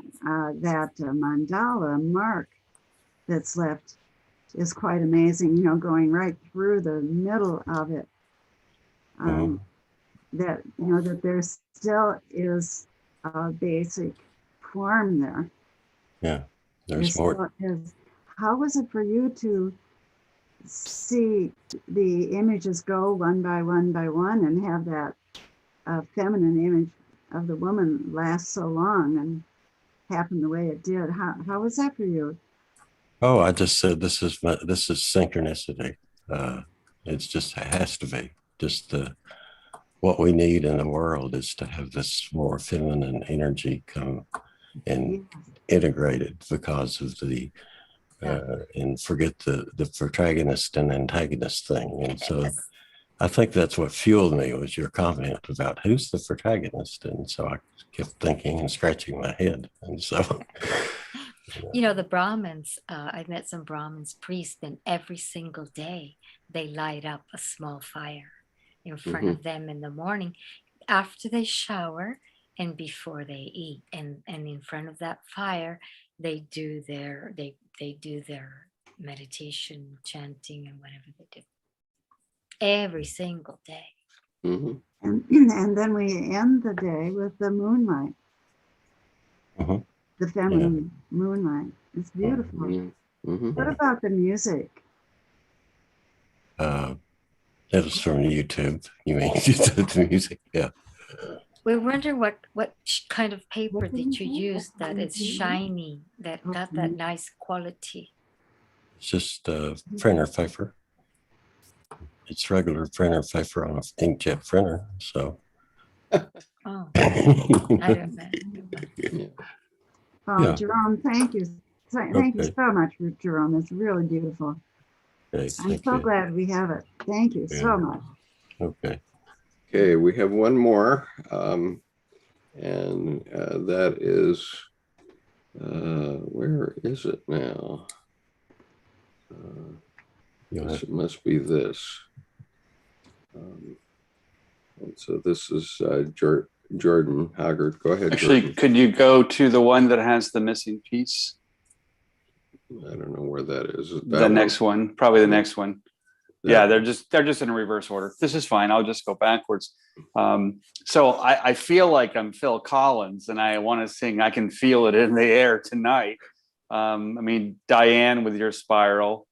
S1: mandala mark that's left is quite amazing, you know, going right through the middle of it. That, you know, that there still is a basic form there.
S6: Yeah, there's more.
S1: How was it for you to see the images go one by one by one and have that feminine image of the woman last so long and happen the way it did? How was that for you?
S6: Oh, I just said this is synchronicity. It has to be. Just what we need in the world is to have this more feminine energy come and integrated because of the and forget the protagonist and antagonist thing. And so I think that's what fueled me was your comment about who's the protagonist. And so I kept thinking and scratching my head. And so
S2: you know, the Brahmins, I met some Brahmins priests, and every single day they light up a small fire in front of them in the morning after they shower and before they eat, and in front of that fire they do their meditation, chanting, and whatever they do every single day.
S1: And then we end the day with the moonlight, the feminine moonlight. It's beautiful. What about the music?
S6: That was from YouTube. You mean the music? Yeah.
S2: We wonder what kind of paper did you use that is shiny, that got that nice quality?
S6: It's just printer paper. It's regular printer paper on an inkjet printer. So
S2: Oh, I don't know.
S3: Yeah.
S1: Oh,
S6: Yeah.
S1: Jerome, thank you. Thank you
S6: Okay.
S1: so much, Jerome. It's really beautiful.
S6: Okay,
S1: I'm
S6: thank
S1: so
S6: you.
S1: glad we have it. Thank you
S6: Yeah.
S1: so much.
S6: Okay.
S3: Okay, we have one more, and that is, where is it now? It must be this. And so this is Jordan Hoggart. Go ahead,
S4: Actually,
S3: Jordan.
S4: could you go to the one that has the missing piece?
S3: I don't know where that is. Is that
S4: The next one, probably the next one. Yeah, they're just in a reverse order. This is fine. I'll just go backwards. So I feel like I'm Phil Collins, and I want to sing "I Can Feel It in the Air Tonight." I mean, Diane with your spiral,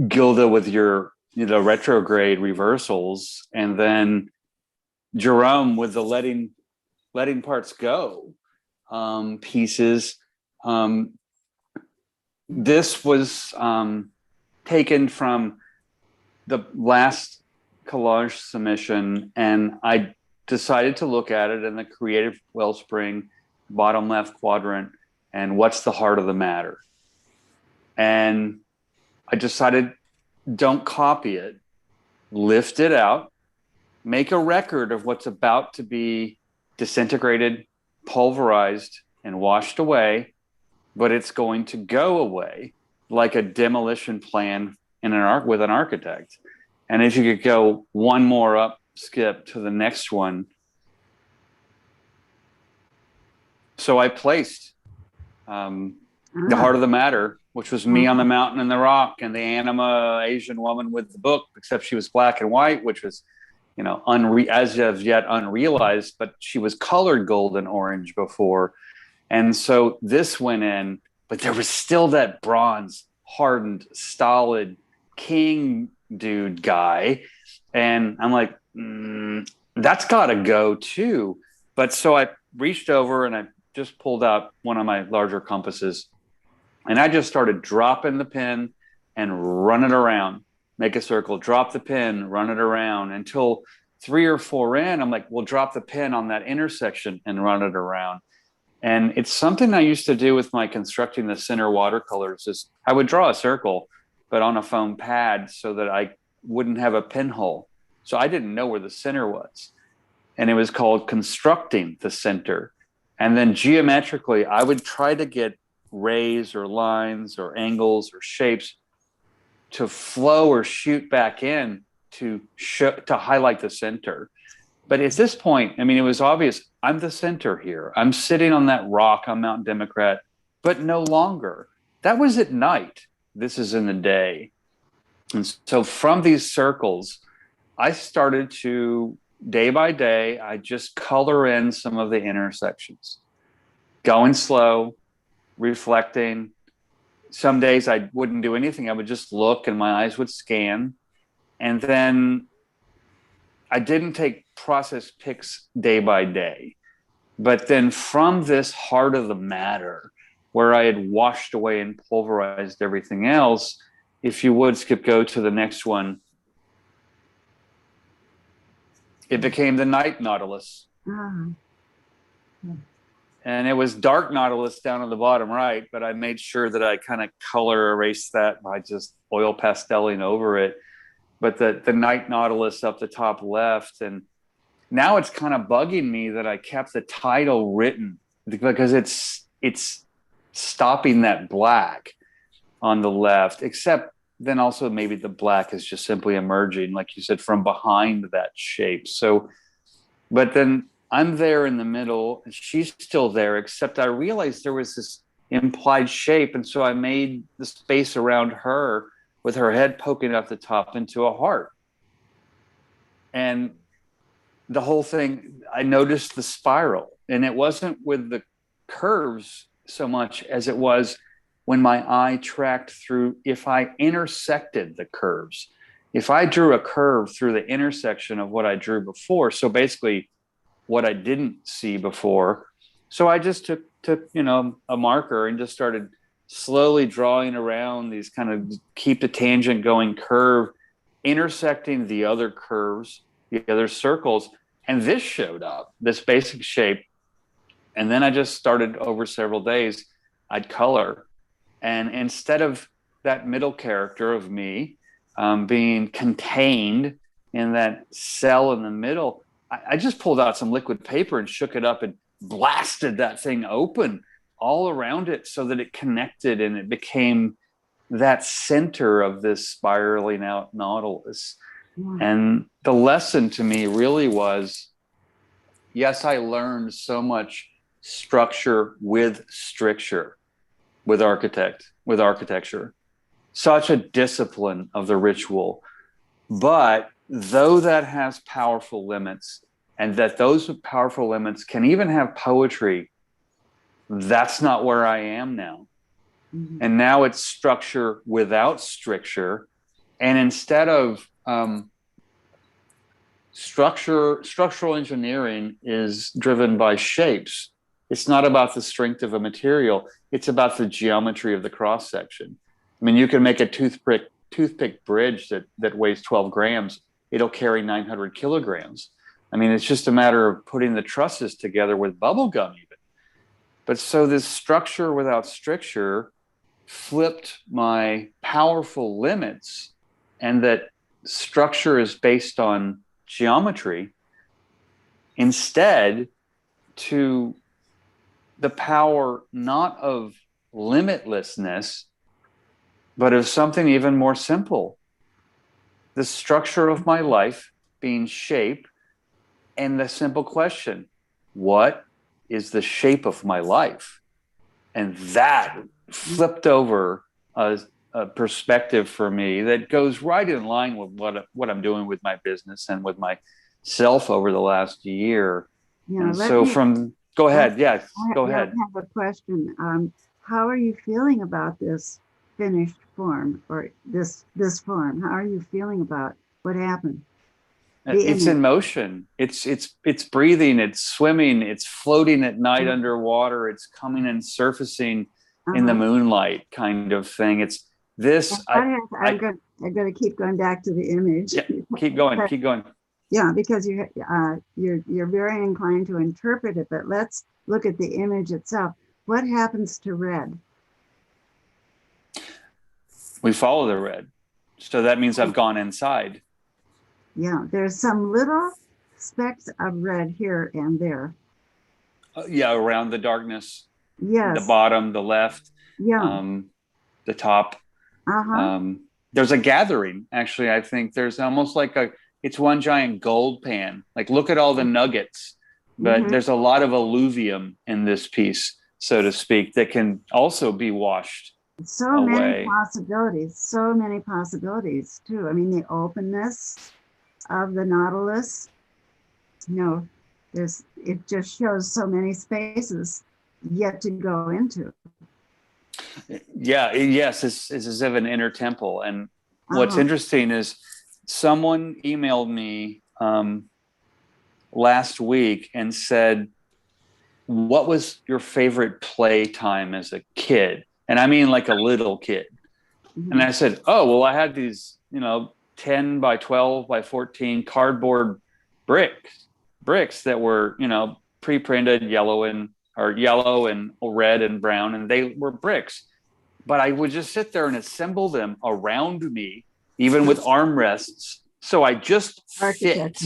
S4: Gilda with your retrograde reversals, and then Jerome with the letting parts go pieces. This was taken from the last collage submission, and I decided to look at it in the creative wellspring, bottom left quadrant, and what's the heart of the matter. And I decided, don't copy it, lift it out, make a record of what's about to be disintegrated, pulverized, and washed away, but it's going to go away like a demolition plan with an architect. And if you could go one more up, skip to the next one. So I placed the heart of the matter, which was me on the mountain and the rock, and the anima Asian woman with the book, except she was black and white, which was, as of yet unrealized, but she was colored gold and orange before. And so this went in, but there was still that bronze, hardened, stolid king dude guy. And I'm like, that's got to go too. But so I reached over and I just pulled out one of my larger compasses, and I just started dropping the pin and run it around, make a circle, drop the pin, run it around until 3 or 4 in. I'm like, well, drop the pin on that intersection and run it around. And it's something I used to do with my constructing the center watercolors. Is I would draw a circle, but on a foam pad so that I wouldn't have a pinhole. So I didn't know where the center was. And it was called constructing the center. And then geometrically, I would try to get rays or lines or angles or shapes to flow or shoot back in to highlight the center. But at this point, I mean, it was obvious I'm the center here. I'm sitting on that rock on Mount Democrat, but no longer. That was at night. This is in the day. And so from these circles, I started to, day by day, I just color in some of the intersections, going slow, reflecting. Some days I wouldn't do anything. I would just look and my eyes would scan. And then I didn't take process pics day by day. But then from this heart of the matter, where I had washed away and pulverized everything else, if you would, Skip, go to the next one. It became the night nautilus. And it was dark nautilus down on the bottom right, but I made sure that I kind of color erased that by just oil pasteling over it. But the night nautilus up the top left, and now it's kind of bugging me that I kept the title written because it's stopping that black on the left, except then also maybe the black is just simply emerging, like you said, from behind that shape. So, but then I'm there in the middle and she's still there, except I realized there was this implied shape. And so I made the space around her with her head poking up the top into a heart. And the whole thing, I noticed the spiral, and it wasn't with the curves so much as it was when my eye tracked through, if I intersected the curves, if I drew a curve through the intersection of what I drew before. So basically what I didn't see before. So I just took a marker and just started slowly drawing around these kind of keep the tangent going curve, intersecting the other curves, the other circles. And this showed up, this basic shape. And then I just started over several days, I'd color. And instead of that middle character of me being contained in that cell in the middle, I just pulled out some liquid paper and shook it up and blasted that thing open all around it so that it connected and it became that center of this spiraling out nautilus. Yeah. And the lesson to me really was, yes, I learned so much structure with stricture, with architecture, such a discipline of the ritual. But though that has powerful limits, and that those powerful limits can even have poetry, that's not where I am now. Mm-hmm. And now it's structure without stricture. And instead of structural engineering is driven by shapes. It's not about the strength of a material. It's about the geometry of the cross section. I mean, you can make a toothpick bridge that weighs 12 grams. It'll carry 900 kilograms. I mean, it's just a matter of putting the trusses together with bubble gum even. But so this structure without stricture flipped my powerful limits, and that structure is based on geometry instead to the power not of limitlessness, but of something even more simple. The structure of my life being shape, and the simple question, what is the shape of my life? And that flipped over a perspective for me that goes right in line with what I'm doing with my business and with myself over the last year.
S1: Yeah,
S4: and so go ahead. Yes, go ahead.
S1: I have a question. How are you feeling about this finished form, or this form? How are you feeling about what happened?
S4: It's in motion. It's breathing. It's swimming. It's floating at night underwater. It's coming and surfacing in the moonlight, kind of thing. It's this.
S1: I'm going to keep going back to the image.
S4: Yeah, keep going. Keep going.
S1: Yeah, because you're very inclined to interpret it, but let's look at the image itself. What happens to red?
S4: We follow the red. So that means I've gone inside.
S1: Yeah, there's some little specks of red here and there.
S4: Yeah, around the darkness.
S1: Yes.
S4: The bottom, the left.
S1: Yeah.
S4: The top. There's a gathering, actually. I think there's almost like it's one giant gold pan. Like, look at all the nuggets. But there's a lot of alluvium in this piece, so to speak, that can also be washed away.
S1: So many possibilities too. I mean, the openness of the nautilus, it just shows so many spaces yet to go into.
S4: Yeah, yes, it's as if an inner temple. And what's interesting is someone emailed me last week and said, what was your favorite play time as a kid? And I mean like a little kid. And I said, oh, well, I had these, 10 by 12 by 14 cardboard bricks that were, pre-printed yellow and red and brown, and they were bricks. But I would just sit there and assemble them around me, even with armrests. So I just fit.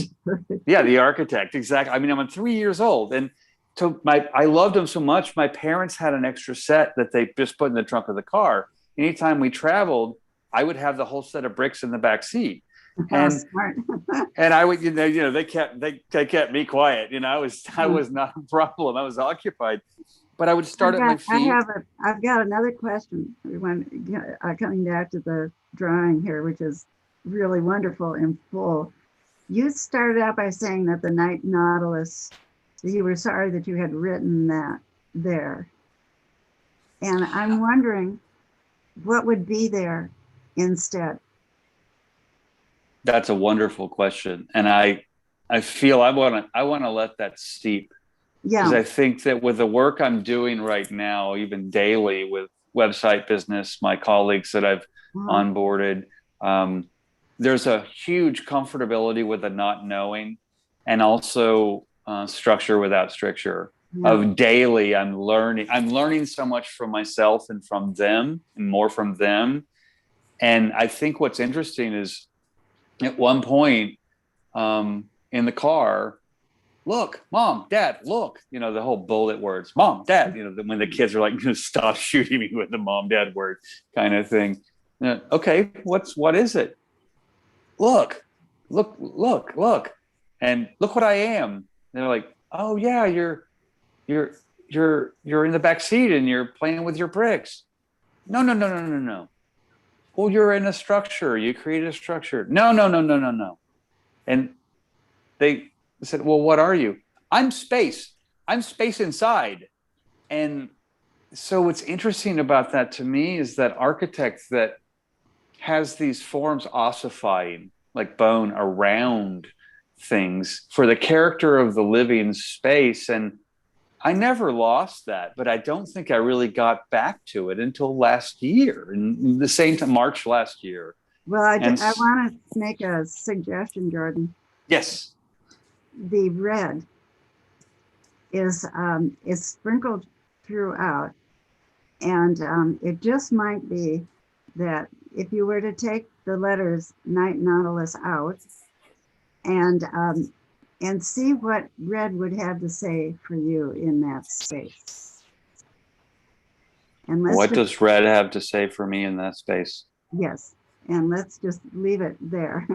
S4: Yeah, the architect, exactly. I mean, I'm 3 years old, and so I loved them so much. My parents had an extra set that they just put in the trunk of the car. Anytime we traveled, I would have the whole set of bricks in the back seat. And I would, they kept me quiet. I was not a problem. I was occupied, but I would start at my feet.
S1: I've got another question. Coming back to the drawing here, which is really wonderful and full. You started out by saying that the night nautilus, you were sorry that you had written that there. And I'm wondering what would be there instead.
S4: That's a wonderful question. And I feel I want to let that steep. Yeah. Because I think that with the work I'm doing right now, even daily with website business, my colleagues that I've onboarded, there's a huge comfortability with the not knowing, and also structure without stricture.
S1: Yeah.
S4: Of daily, I'm learning so much from myself and from them, and more from them. And I think what's interesting is, at one point in the car, look, Mom, Dad, look, the whole bullet words, Mom, Dad, when the kids are like, stop shooting me with the Mom, Dad word kind of thing. Okay, what is it? Look, and look what I am. And they're like, oh yeah, you're in the back seat and you're playing with your bricks. No. Well, you're in a structure. You created a structure. No. And they said, well, what are you? I'm space. I'm space inside. And so what's interesting about that to me is that architect that has these forms ossifying like bone around things for the character of the living space. And I never lost that, but I don't think I really got back to it until last year, in the same time, March last year.
S1: Well, I want to make a suggestion, Jordan.
S4: Yes.
S1: The red is sprinkled throughout, and it just might be that if you were to take the letters Night Nautilus out and see what red would have to say for you in that space. And
S4: what does red have to say for me in that space?
S1: Yes, and let's just leave it there.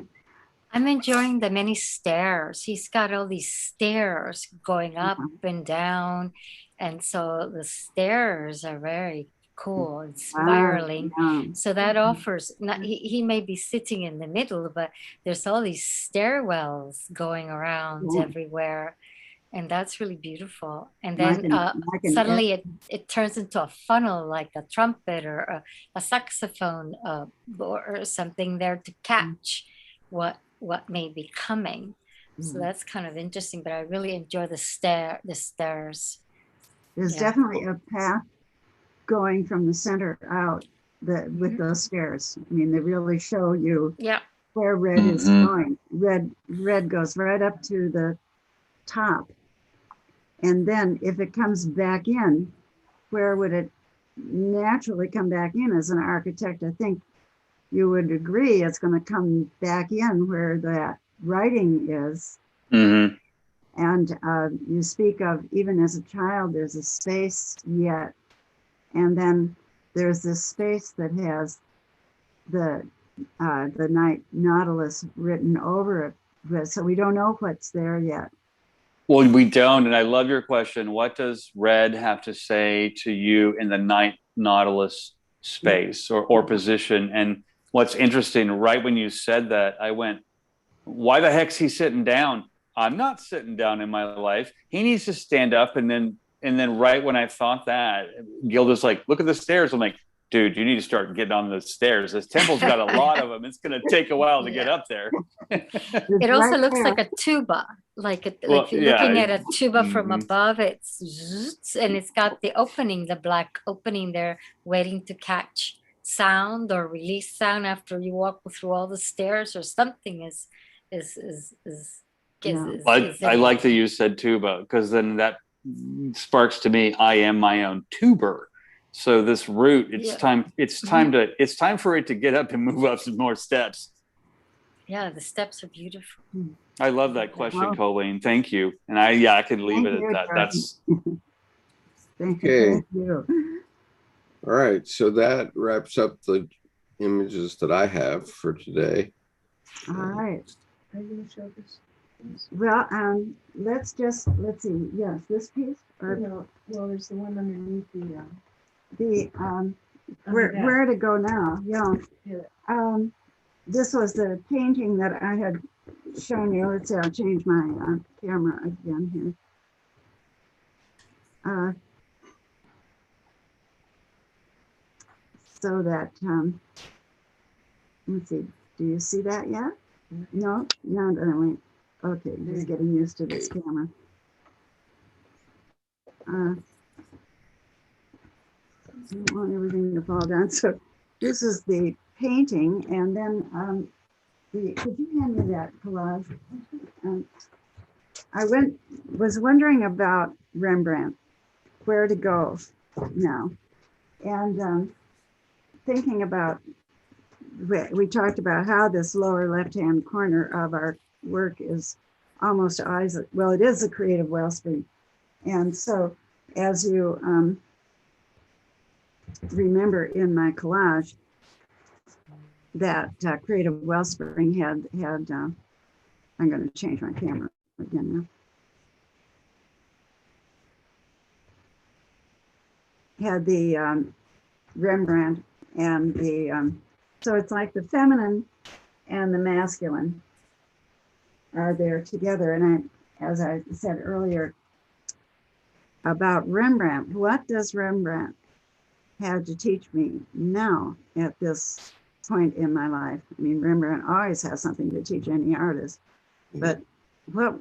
S2: I'm enjoying the many stairs. He's got all these stairs going up and down. And so the stairs are very cool and spiraling. So that offers, he may be sitting in the middle, but there's all these stairwells going around everywhere. And that's really beautiful. And then suddenly it turns into a funnel, like a trumpet or a saxophone or something there to catch what may be coming. So that's kind of interesting, but I really enjoy the stairs.
S1: There's definitely a path going from the center out with those stairs. I mean, they really show you where red is going. Red goes right up to the top. And then if it comes back in, where would it naturally come back in? As an architect, I think you would agree it's going to come back in where that writing is. And you speak of, even as a child, there's a space yet. And then there's this space that has the Night Nautilus written over it. So we don't know what's there yet.
S4: Well, we don't. And I love your question. What does red have to say to you in the Night Nautilus space or position? And what's interesting, right when you said that, I went, why the heck's he sitting down? I'm not sitting down in my life. He needs to stand up. And then right when I thought that, Gilda's like, look at the stairs. I'm like, dude, you need to start getting on the stairs. This temple's got a lot of them. It's going to take a while to get up there.
S2: It also looks like a tuba, like you're looking at a tuba from above. And it's got the opening, the black opening there, waiting to catch sound or release sound after you walk through all the stairs or something
S4: I like that you said tuba, because then that sparks to me, I am my own tuber. So this root, it's time for it to get up and move up some more steps.
S2: Yeah, the steps are beautiful.
S4: I love that question, Coeleen. Thank you. And I could leave it at that. That's
S1: okay. Thank you.
S3: All right, so that wraps up the images that I have for today.
S1: All right.
S5: Are you going to show this?
S1: Well, let's see. Yes, this piece. Or
S5: no, well, there's the one underneath
S1: where to go now? Yeah. This was the painting that I had shown you. Let's see. I'll change my camera again here. So that let's see. Do you see that yet? No. Wait. Okay, just getting used to this camera. I don't want everything to fall down. So this is the painting, and then could you hand me that collage? I was wondering about Rembrandt, where to go now, and thinking about, we talked about how this lower left-hand corner of our work is almost always, well, it is a creative wellspring. And so as you remember in my collage, that creative wellspring had I'm going to change my camera again now. Had the Rembrandt and the, so it's like the feminine and the masculine are there together. And as I said earlier about Rembrandt, what does Rembrandt have to teach me now at this point in my life? I mean, Rembrandt always has something to teach any artist, but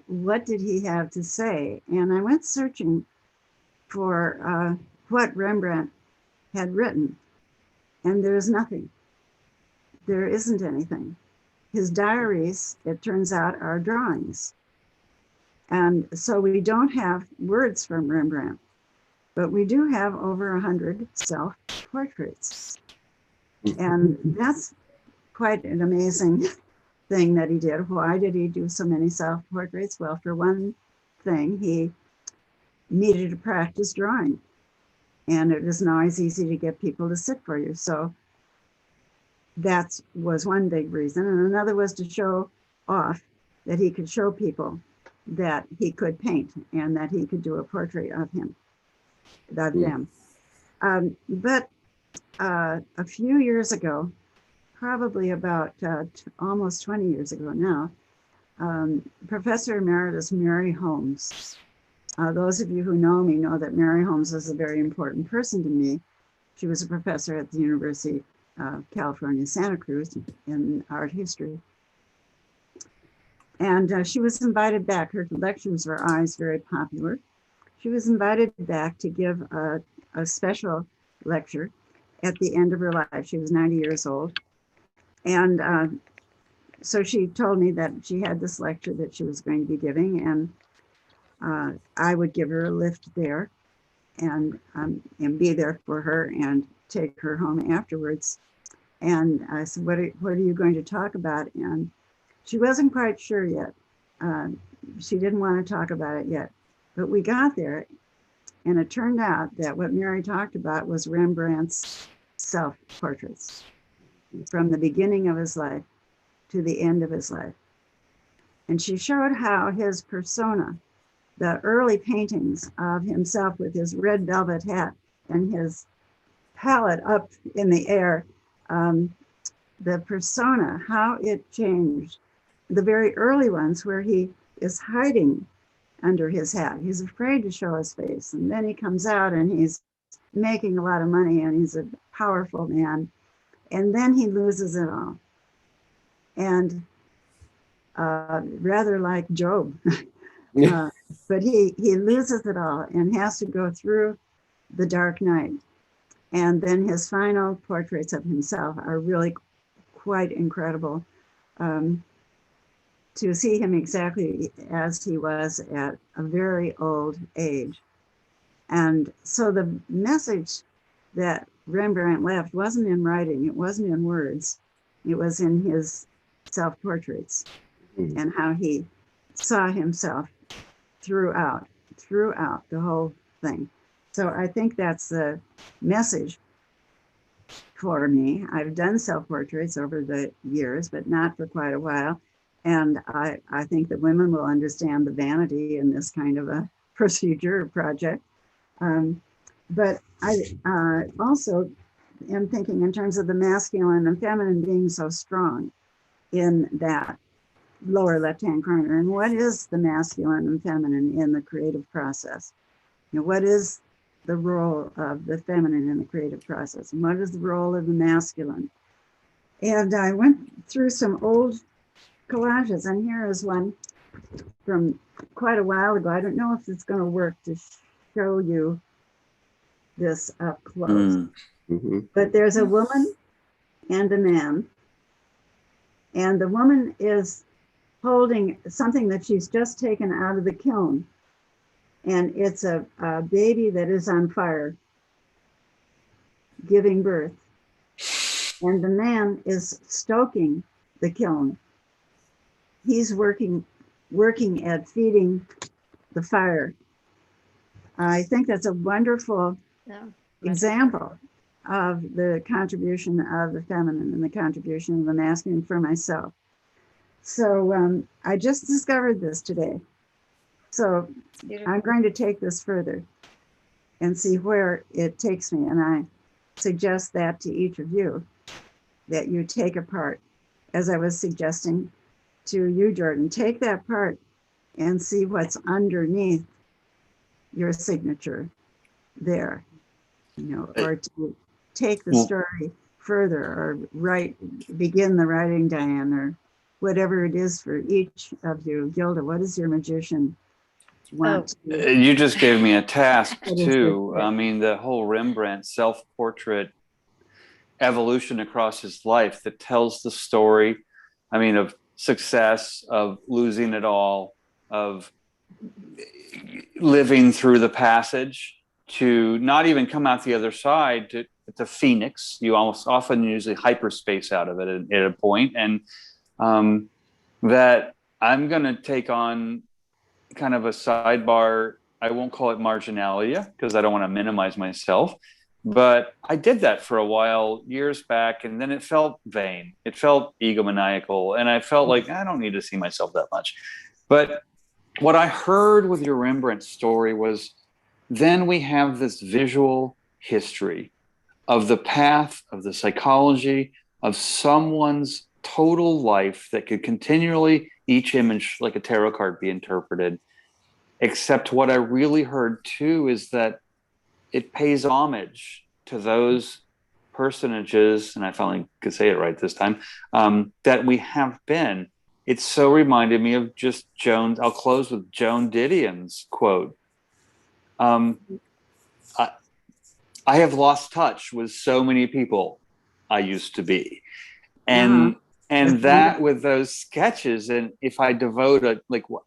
S1: what did he have to say? And I went searching for what Rembrandt had written, and there's nothing. There isn't anything. His diaries, it turns out, are drawings. And so we don't have words from Rembrandt, but we do have over 100 self-portraits. And that's quite an amazing thing that he did. Why did he do so many self-portraits? Well, for one thing, he needed to practice drawing. And it isn't always easy to get people to sit for you. So that was one big reason. And another was to show off, that he could show people that he could paint and that he could do a portrait of him, of them. But a few years ago, probably about almost 20 years ago now, Professor Emeritus Mary Holmes, those of you who know me know that Mary Holmes is a very important person to me. She was a professor at the University of California, Santa Cruz in art history. And she was invited back. Her lectures were always very popular. She was invited back to give a special lecture at the end of her life. She was 90 years old. And so she told me that she had this lecture that she was going to be giving, and I would give her a lift there and be there for her and take her home afterwards. And I said, what are you going to talk about? And she wasn't quite sure yet. She didn't want to talk about it yet. But we got there, and it turned out that what Mary talked about was Rembrandt's self-portraits from the beginning of his life to the end of his life. And she showed how his persona, the early paintings of himself with his red velvet hat and his palette up in the air, the persona, how it changed. The very early ones where he is hiding under his hat. He's afraid to show his face. And then he comes out and he's making a lot of money and he's a powerful man. And then he loses it all. And rather like Job, but he loses it all and has to go through the dark night. And then his final portraits of himself are really quite incredible. To see him exactly as he was at a very old age. And so the message that Rembrandt left wasn't in writing, it wasn't in words, it was in his self-portraits and how he saw himself throughout the whole thing. So I think that's the message for me. I've done self-portraits over the years, but not for quite a while. And I think that women will understand the vanity in this kind of a procedure or project. But I also am thinking in terms of the masculine and feminine being so strong in that lower left-hand corner. And what is the masculine and feminine in the creative process? You know, what is the role of the feminine in the creative process? And what is the role of the masculine? And I went through some old collages, and here is one from quite a while ago. I don't know if it's going to work to show you this up close, but there's a woman and a man, And the woman is holding something that she's just taken out of the kiln. And it's a baby that is on fire, giving birth. And the man is stoking the kiln. He's working at feeding the fire. I think that's a wonderful example of the contribution of the feminine and the contribution of the masculine for myself. So I just discovered this today. So I'm going to take this further and see where it takes me. And I suggest that to each of you, that you take apart, as I was suggesting to you, Jordan, take that part and see what's underneath your signature there, or to take the story further, or begin the writing, Diane, or whatever it is for each of you. Gilda, what is your magician want?
S4: You just gave me a task too. I mean, the whole Rembrandt self-portrait evolution across his life that tells the story, I mean, of success, of losing it all, of living through the passage to not even come out the other side to Phoenix. You often usually hyperspace out of it at a point. And that I'm going to take on kind of a sidebar. I won't call it marginalia because I don't want to minimize myself. But I did that for a while, years back, and then it felt vain. It felt egomaniacal, and I felt like I don't need to see myself that much. But what I heard with your Rembrandt story was then we have this visual history of the path, of the psychology, of someone's total life that could continually, each image like a tarot card, be interpreted. Except what I really heard too is that it pays homage to those personages, and I finally could say it right this time, that we have been. It so reminded me of just Joan. I'll close with Joan Didion's quote. I have lost touch with so many people I used to be. And that with those sketches, and if I devote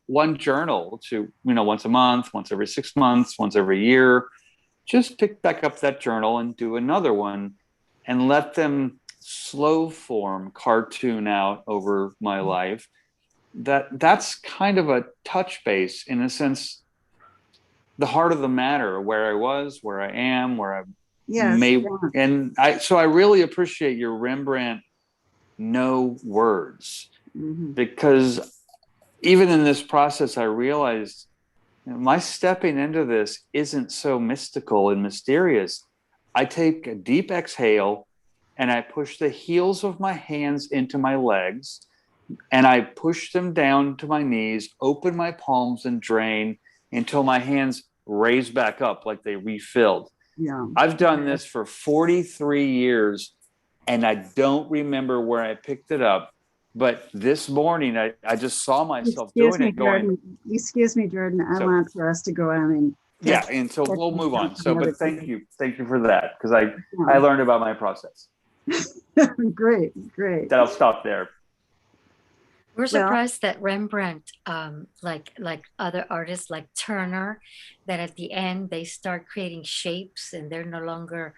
S4: one journal to, once a month, once every 6 months, once every year, just pick back up that journal and do another one and let them slow form cartoon out over my life. That's kind of a touch base, in a sense, the heart of the matter, where I was, where I am, where I may. And so I really appreciate your Rembrandt no words, because even in this process, I realized my stepping into this isn't so mystical and mysterious. I take a deep exhale and I push the heels of my hands into my legs and I push them down to my knees, open my palms and drain until my hands raise back up like they refilled. I've done this for 43 years and I don't remember where I picked it up. But this morning, I just saw myself doing it going.
S1: Excuse me, Jordan. I want for us to go on and.
S4: And so we'll move on. But thank you for that, because I learned about my process.
S1: Great.
S4: I'll stop there.
S2: We're surprised that Rembrandt, like other artists like Turner, that at the end they start creating shapes and they're no longer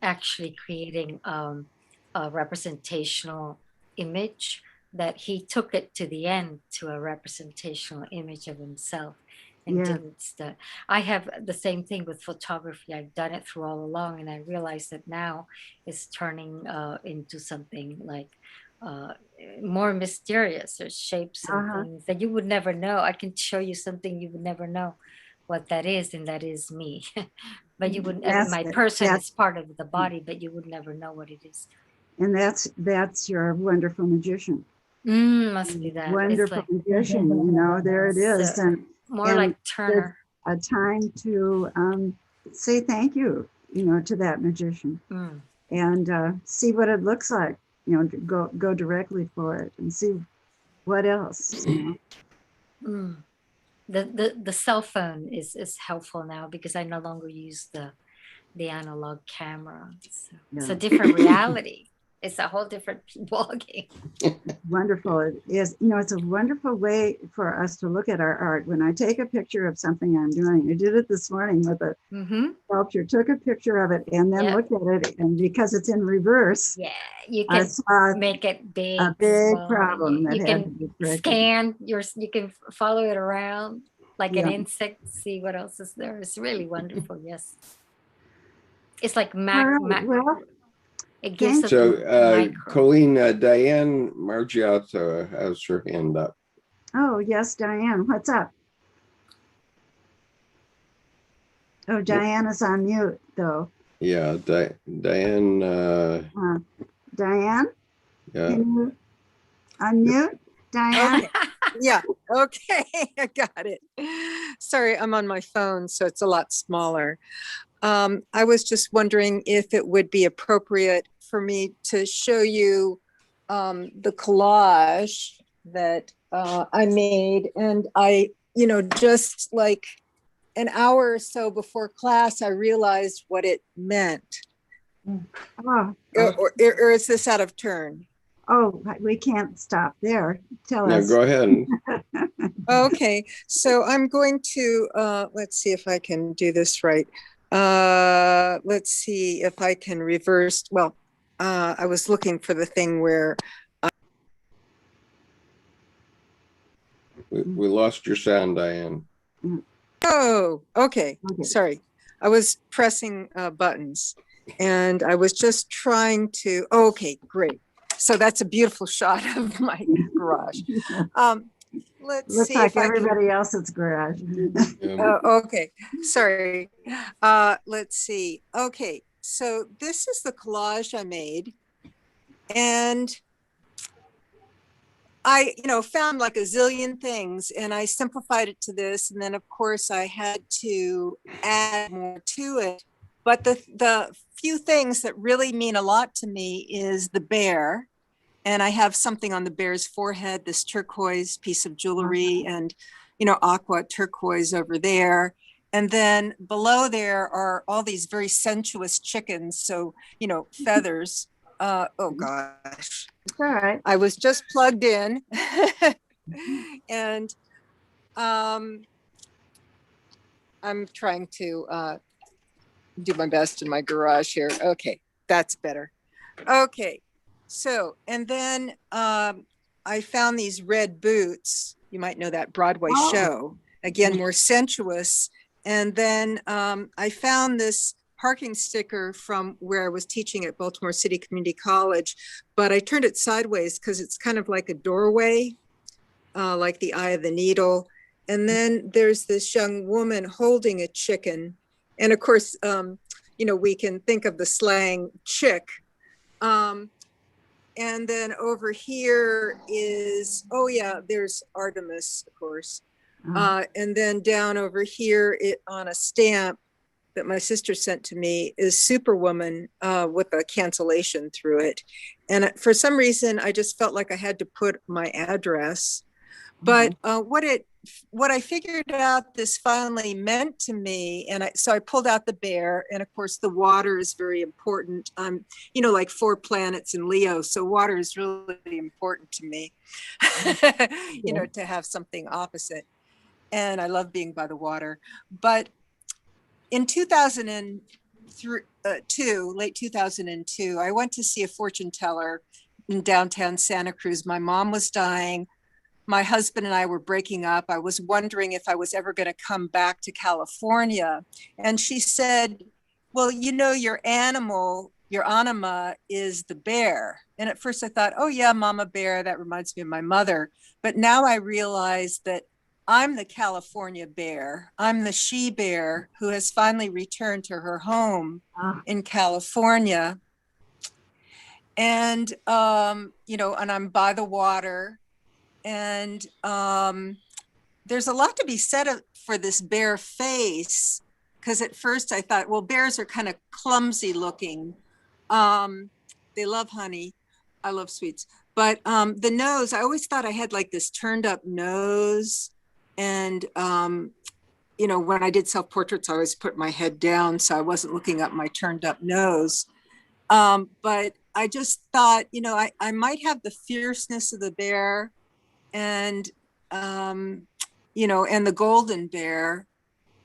S2: actually creating a representational image, that he took it to the end to a representational image of himself and didn't I have the same thing with photography. I've done it through all along, and I realize that now it's turning into something like more mysterious. There's shapes and things that you would never know. I can show you something you would never know what that is, and that is me. But you wouldn't. My person is part of the body, but you would never know what it is.
S1: And that's your wonderful magician.
S2: Must be that
S1: wonderful magician. There it is, and
S2: more like Turner.
S1: A time to say thank you, to that magician, and see what it looks like. Go directly for it and see what else.
S2: The cell phone is helpful now because I no longer use the analog camera. So it's a different reality. It's a whole different ballgame.
S1: Wonderful. It is, you know, it's a wonderful way for us to look at our art. When I take a picture of something I'm doing, I did it this morning with a sculpture, took a picture of it and then looked at it. And because it's in reverse,
S2: yeah, you
S1: I
S2: can
S1: saw
S2: make it big.
S1: a big
S2: small.
S1: problem that
S2: You
S1: had to
S2: can
S1: be corrected.
S2: scan you can follow it around like an
S1: Yeah.
S2: insect, see what else is there. It's really wonderful. Yes. It's like
S1: All right, well,
S2: it gives us
S3: So,
S2: micro.
S3: Coeleen, Diane Margiotto has her hand up.
S1: oh, yes, Diane, what's up? Oh, Diane is on mute, though.
S3: Yeah, Diane.
S1: Diane,
S3: Yeah.
S1: can you unmute? Diane?
S7: Okay. Yeah. Okay. I got it. Sorry, I'm on my phone, so it's a lot smaller. I was just wondering if it would be appropriate for me to show you the collage that I made. And I, you know, just like an hour or so before class, I realized what it meant.
S1: Oh,
S7: Or is this out of turn?
S1: oh, we can't stop there. Tell
S3: No,
S1: us.
S3: go ahead.
S7: Okay, so I'm going to, let's see if I can do this right. Let's see if I can reverse. Well, I was looking for the thing where.
S3: We lost your sound, Diane.
S7: Oh, okay.
S1: Okay.
S7: Sorry. I was pressing buttons and I was just trying to, oh, okay, great. So that's a beautiful shot of my garage. Let's
S1: Looks
S7: see
S1: like
S7: if I can.
S1: everybody else's garage.
S7: Okay, sorry. Let's see. Okay, so this is the collage I made, and I, you know, found like a zillion things, and I simplified it to this, and then of course I had to add more to it. But the few things that really mean a lot to me is the bear. And I have something on the bear's forehead, this turquoise piece of jewelry, and, you know, aqua turquoise over there. And then below there are all these very sensuous chickens. So, you know, feathers. Oh gosh.
S1: It's all right.
S7: I was just plugged in. And I'm trying to do my best in my garage here. Okay, that's better. Okay. So, and then I found these red boots. You might know that Broadway show. Again, more sensuous. And then I found this parking sticker from where I was teaching at Baltimore City Community College, but I turned it sideways because it's kind of like a doorway, like the eye of the needle. And then there's this young woman holding a chicken. And of course, you know, we can think of the slang chick. And then over here is, oh yeah, there's Artemis, of course. And then down over here on a stamp that my sister sent to me is Superwoman with a cancellation through it. And for some reason, I just felt like I had to put my address. But what I figured out this finally meant to me, and so I pulled out the bear, and of course the water is very important. You know, like 4 planets in Leo, so water is really important to me. You know, to have something opposite, and I love being by the water. But in 2002, late 2002, I went to see a fortune teller in downtown Santa Cruz. My mom was dying. My husband and I were breaking up. I was wondering if I was ever going to come back to California. And she said, well, you know, your animal, your anima is the bear. And at first I thought, oh yeah, Mama Bear, that reminds me of my mother. But now I realize that I'm the California bear. I'm the she bear who has finally returned to her home in California. And, you know, and I'm by the water. And there's a lot to be said for this bear face, because at first I thought, well, bears are kind of clumsy looking. They love honey. I love sweets. But the nose, I always thought I had like this turned up nose. And, you know, when I did self-portraits, I always put my head down so I wasn't looking up my turned up nose. But I just thought, I might have the fierceness of the bear and, and the golden bear.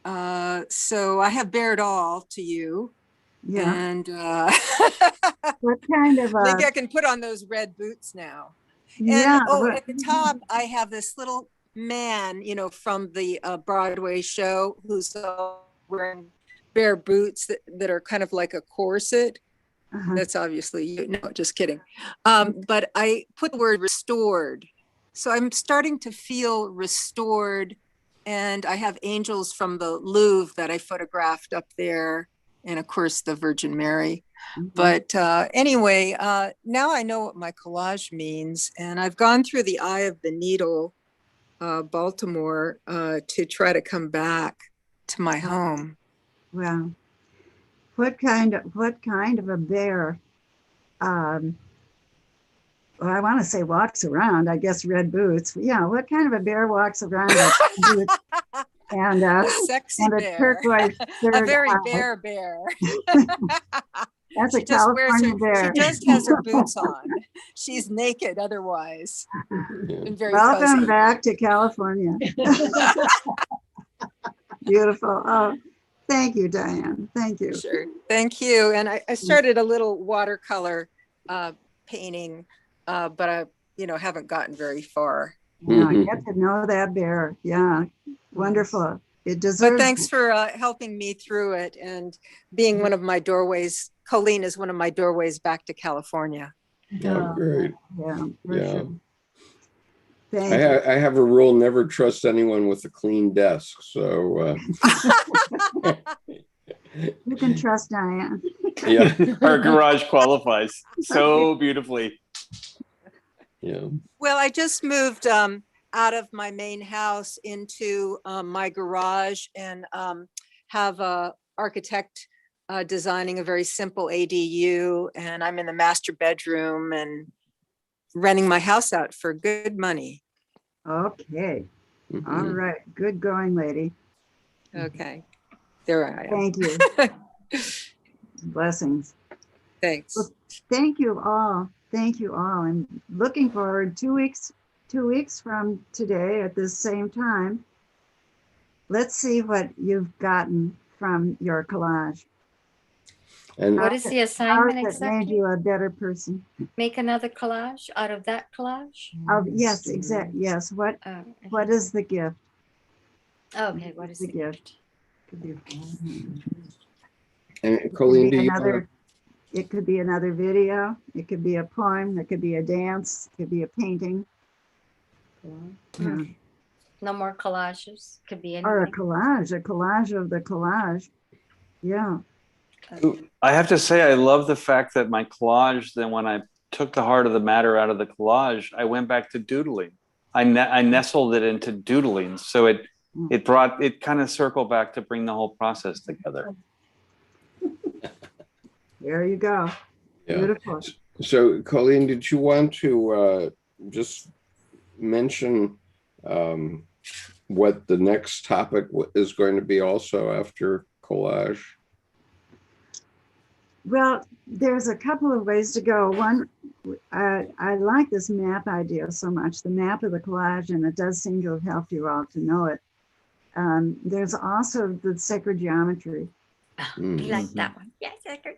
S7: So I have bared all to you.
S1: Yeah.
S7: And
S1: What kind of
S7: maybe I can put on those red boots now.
S1: yeah,
S7: And at the top, I have this little man, from the Broadway show who's wearing bare boots that are kind of like a corset. That's obviously no, just kidding. But I put the word restored. So I'm starting to feel restored. And I have angels from the Louvre that I photographed up there. And of course, the Virgin Mary. But anyway, now I know what my collage means. And I've gone through the eye of the needle, Baltimore, to try to come back to my home.
S1: Wow. What kind of a bear, well, I want to say walks around, I guess red boots. Yeah, what kind of a bear walks around with boots and
S7: A sexy
S1: and a
S7: bear.
S1: turquoise
S7: A
S1: third
S7: very
S1: eye?
S7: bear.
S1: That's a
S7: She just wears
S1: California bear.
S7: She just has her boots on. She's naked otherwise.
S3: Yeah.
S7: And very
S1: Welcome
S7: fuzzy.
S1: back to California. Beautiful. Oh, thank you, Diane. Thank you.
S7: Sure. Thank you. And I started a little watercolor painting, but I, haven't gotten very far.
S1: Yeah, get to know that bear. Yeah, wonderful. It deserves.
S7: But thanks for helping me through it and being one of my doorways. Coeleen is one of my doorways back to California.
S3: Oh, great.
S1: Yeah, for
S3: Yeah.
S1: sure. Thank you.
S3: I have a rule: never trust anyone with a clean desk. So
S1: You can trust Diane.
S3: yeah,
S4: Our garage qualifies so beautifully.
S3: yeah.
S7: Well, I just moved out of my main house into my garage and have a architect designing a very simple ADU, and I'm in the master bedroom and renting my house out for good money.
S1: Okay.
S3: Mhm.
S1: All right. Good going, lady.
S7: Okay, there I am.
S1: Thank you. Blessings.
S7: Thanks.
S1: Well, thank you all. Thank you all. I'm looking forward 2 weeks from today at this same time. Let's see what you've gotten from your collage.
S3: And
S2: What is the
S1: How
S2: assignment
S1: has it made
S2: exactly?
S1: you a better person?
S2: Make another collage out of that collage?
S1: Yes, exactly. Yes. What
S2: Oh,
S1: is the gift?
S2: okay, what is
S1: The
S2: the
S1: gift?
S3: and
S1: It could
S3: Coeleen,
S1: be
S3: do you
S1: another. It could be another video. It could be a poem. It could be a dance. It could be a painting. Yeah.
S2: No more collages? Could be
S1: Or a
S2: anything.
S1: collage of the collage. Yeah.
S4: I have to say, I love the fact that my collage, then when I took the heart of the matter out of the collage, I went back to doodling. I nestled it into doodling. So it kind of circled back to bring the whole process together.
S1: There you go.
S3: Yeah.
S1: Beautiful.
S3: So, Coeleen, did you want to just mention what the next topic is going to be also after collage?
S1: Well, there's a couple of ways to go. One, I like this map idea so much, the map of the collage, and it does seem to have helped you all to know it. There's also the sacred geometry.
S2: We like that one. Yes, sacred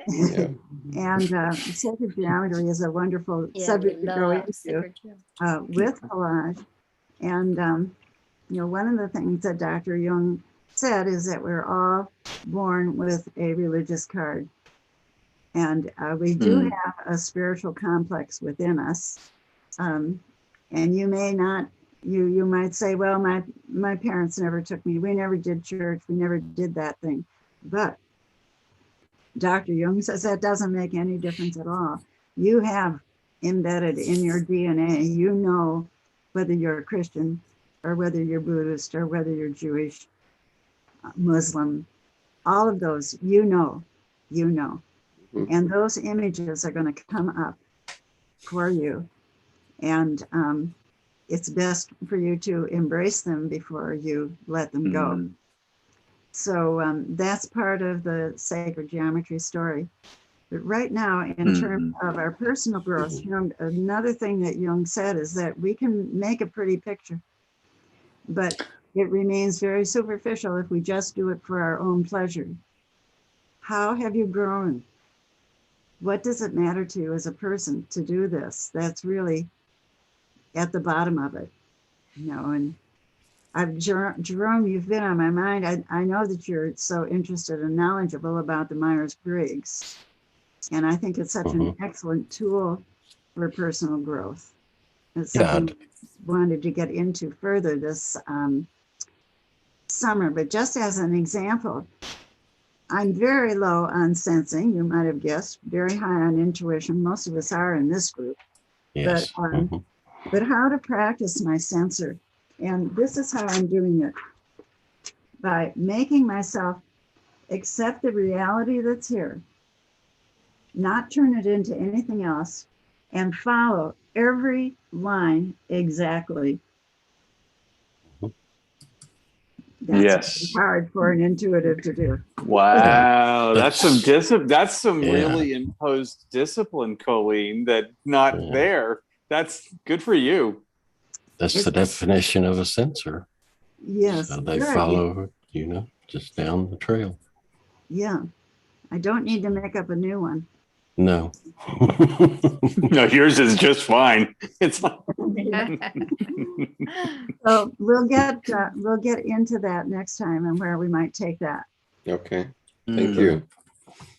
S3: Yeah.
S2: geometry.
S1: And sacred geometry is a wonderful
S2: Yeah,
S1: subject
S2: we
S1: to go
S2: love
S1: into
S2: sacred geometry.
S1: with collage. And, one of the things that Dr. Jung said is that we're all born with a religious card. And we do have a spiritual complex within us. And you may not, you might say, well, my parents never took me. We never did church. We never did that thing. But Dr. Jung says that doesn't make any difference at all. You have embedded in your DNA, whether you're a Christian or whether you're Buddhist or whether you're Jewish, Muslim, all of those, and those images are going to come up for you. And it's best for you to embrace them before you let them go. So that's part of the sacred geometry story. But right now, in terms of our personal growth, another thing that Jung said is that we can make a pretty picture, but it remains very superficial if we just do it for our own pleasure. How have you grown? What does it matter to you as a person to do this? That's really at the bottom of it, and Jerome, you've been on my mind. I know that you're so interested and knowledgeable about the Myers-Briggs, and I think it's such an excellent tool for personal growth. It's something I wanted to get into further this summer, but just as an example, I'm very low on sensing, you might have guessed, very high on intuition. Most of us are in this group.
S6: Yes.
S1: But how to practice my sensor. And this is how I'm doing it. By making myself accept the reality that's here, not turn it into anything else, and follow every line exactly. That's hard for an intuitive to do.
S4: Wow, that's some discipline. That's some really imposed discipline, Coeleen. That not there. That's good for you.
S6: That's the definition of a sensor.
S1: Yes.
S6: So they follow, just down the trail.
S1: Yeah. I don't need to make up a new one.
S6: No.
S4: No, yours is just fine. It's like
S1: So we'll get into that next time and where we might take that.
S3: Okay. Thank you.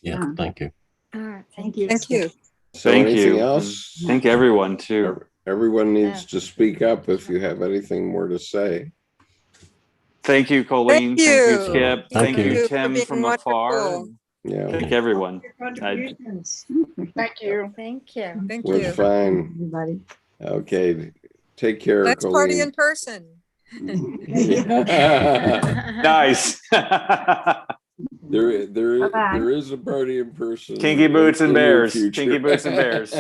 S6: Yeah. Thank you.
S2: All right.
S1: Thank you.
S7: Thank you.
S3: So
S4: Thank
S3: anything
S4: you.
S3: else?
S4: Thank everyone too.
S3: Everyone needs to speak up if you have anything more to say.
S4: Thank you, Coeleen.
S7: Thank you.
S4: Thank you, Skip.
S6: Thank
S4: Thank
S6: you.
S4: you,
S7: for
S4: Tim,
S7: being
S4: from afar.
S7: wonderful.
S3: Yeah,
S4: Thank everyone.
S8: Thank you.
S2: Thank you.
S7: Thank
S3: was
S7: you.
S3: fine.
S1: Everybody.
S3: Okay, take care,
S7: Let's party in
S3: Coeleen.
S7: person.
S4: Nice.
S3: There
S1: Bye-bye.
S3: is a party in person.
S4: Kinky boots and
S3: in your
S4: bears.
S3: future.
S4: Kinky boots and bears.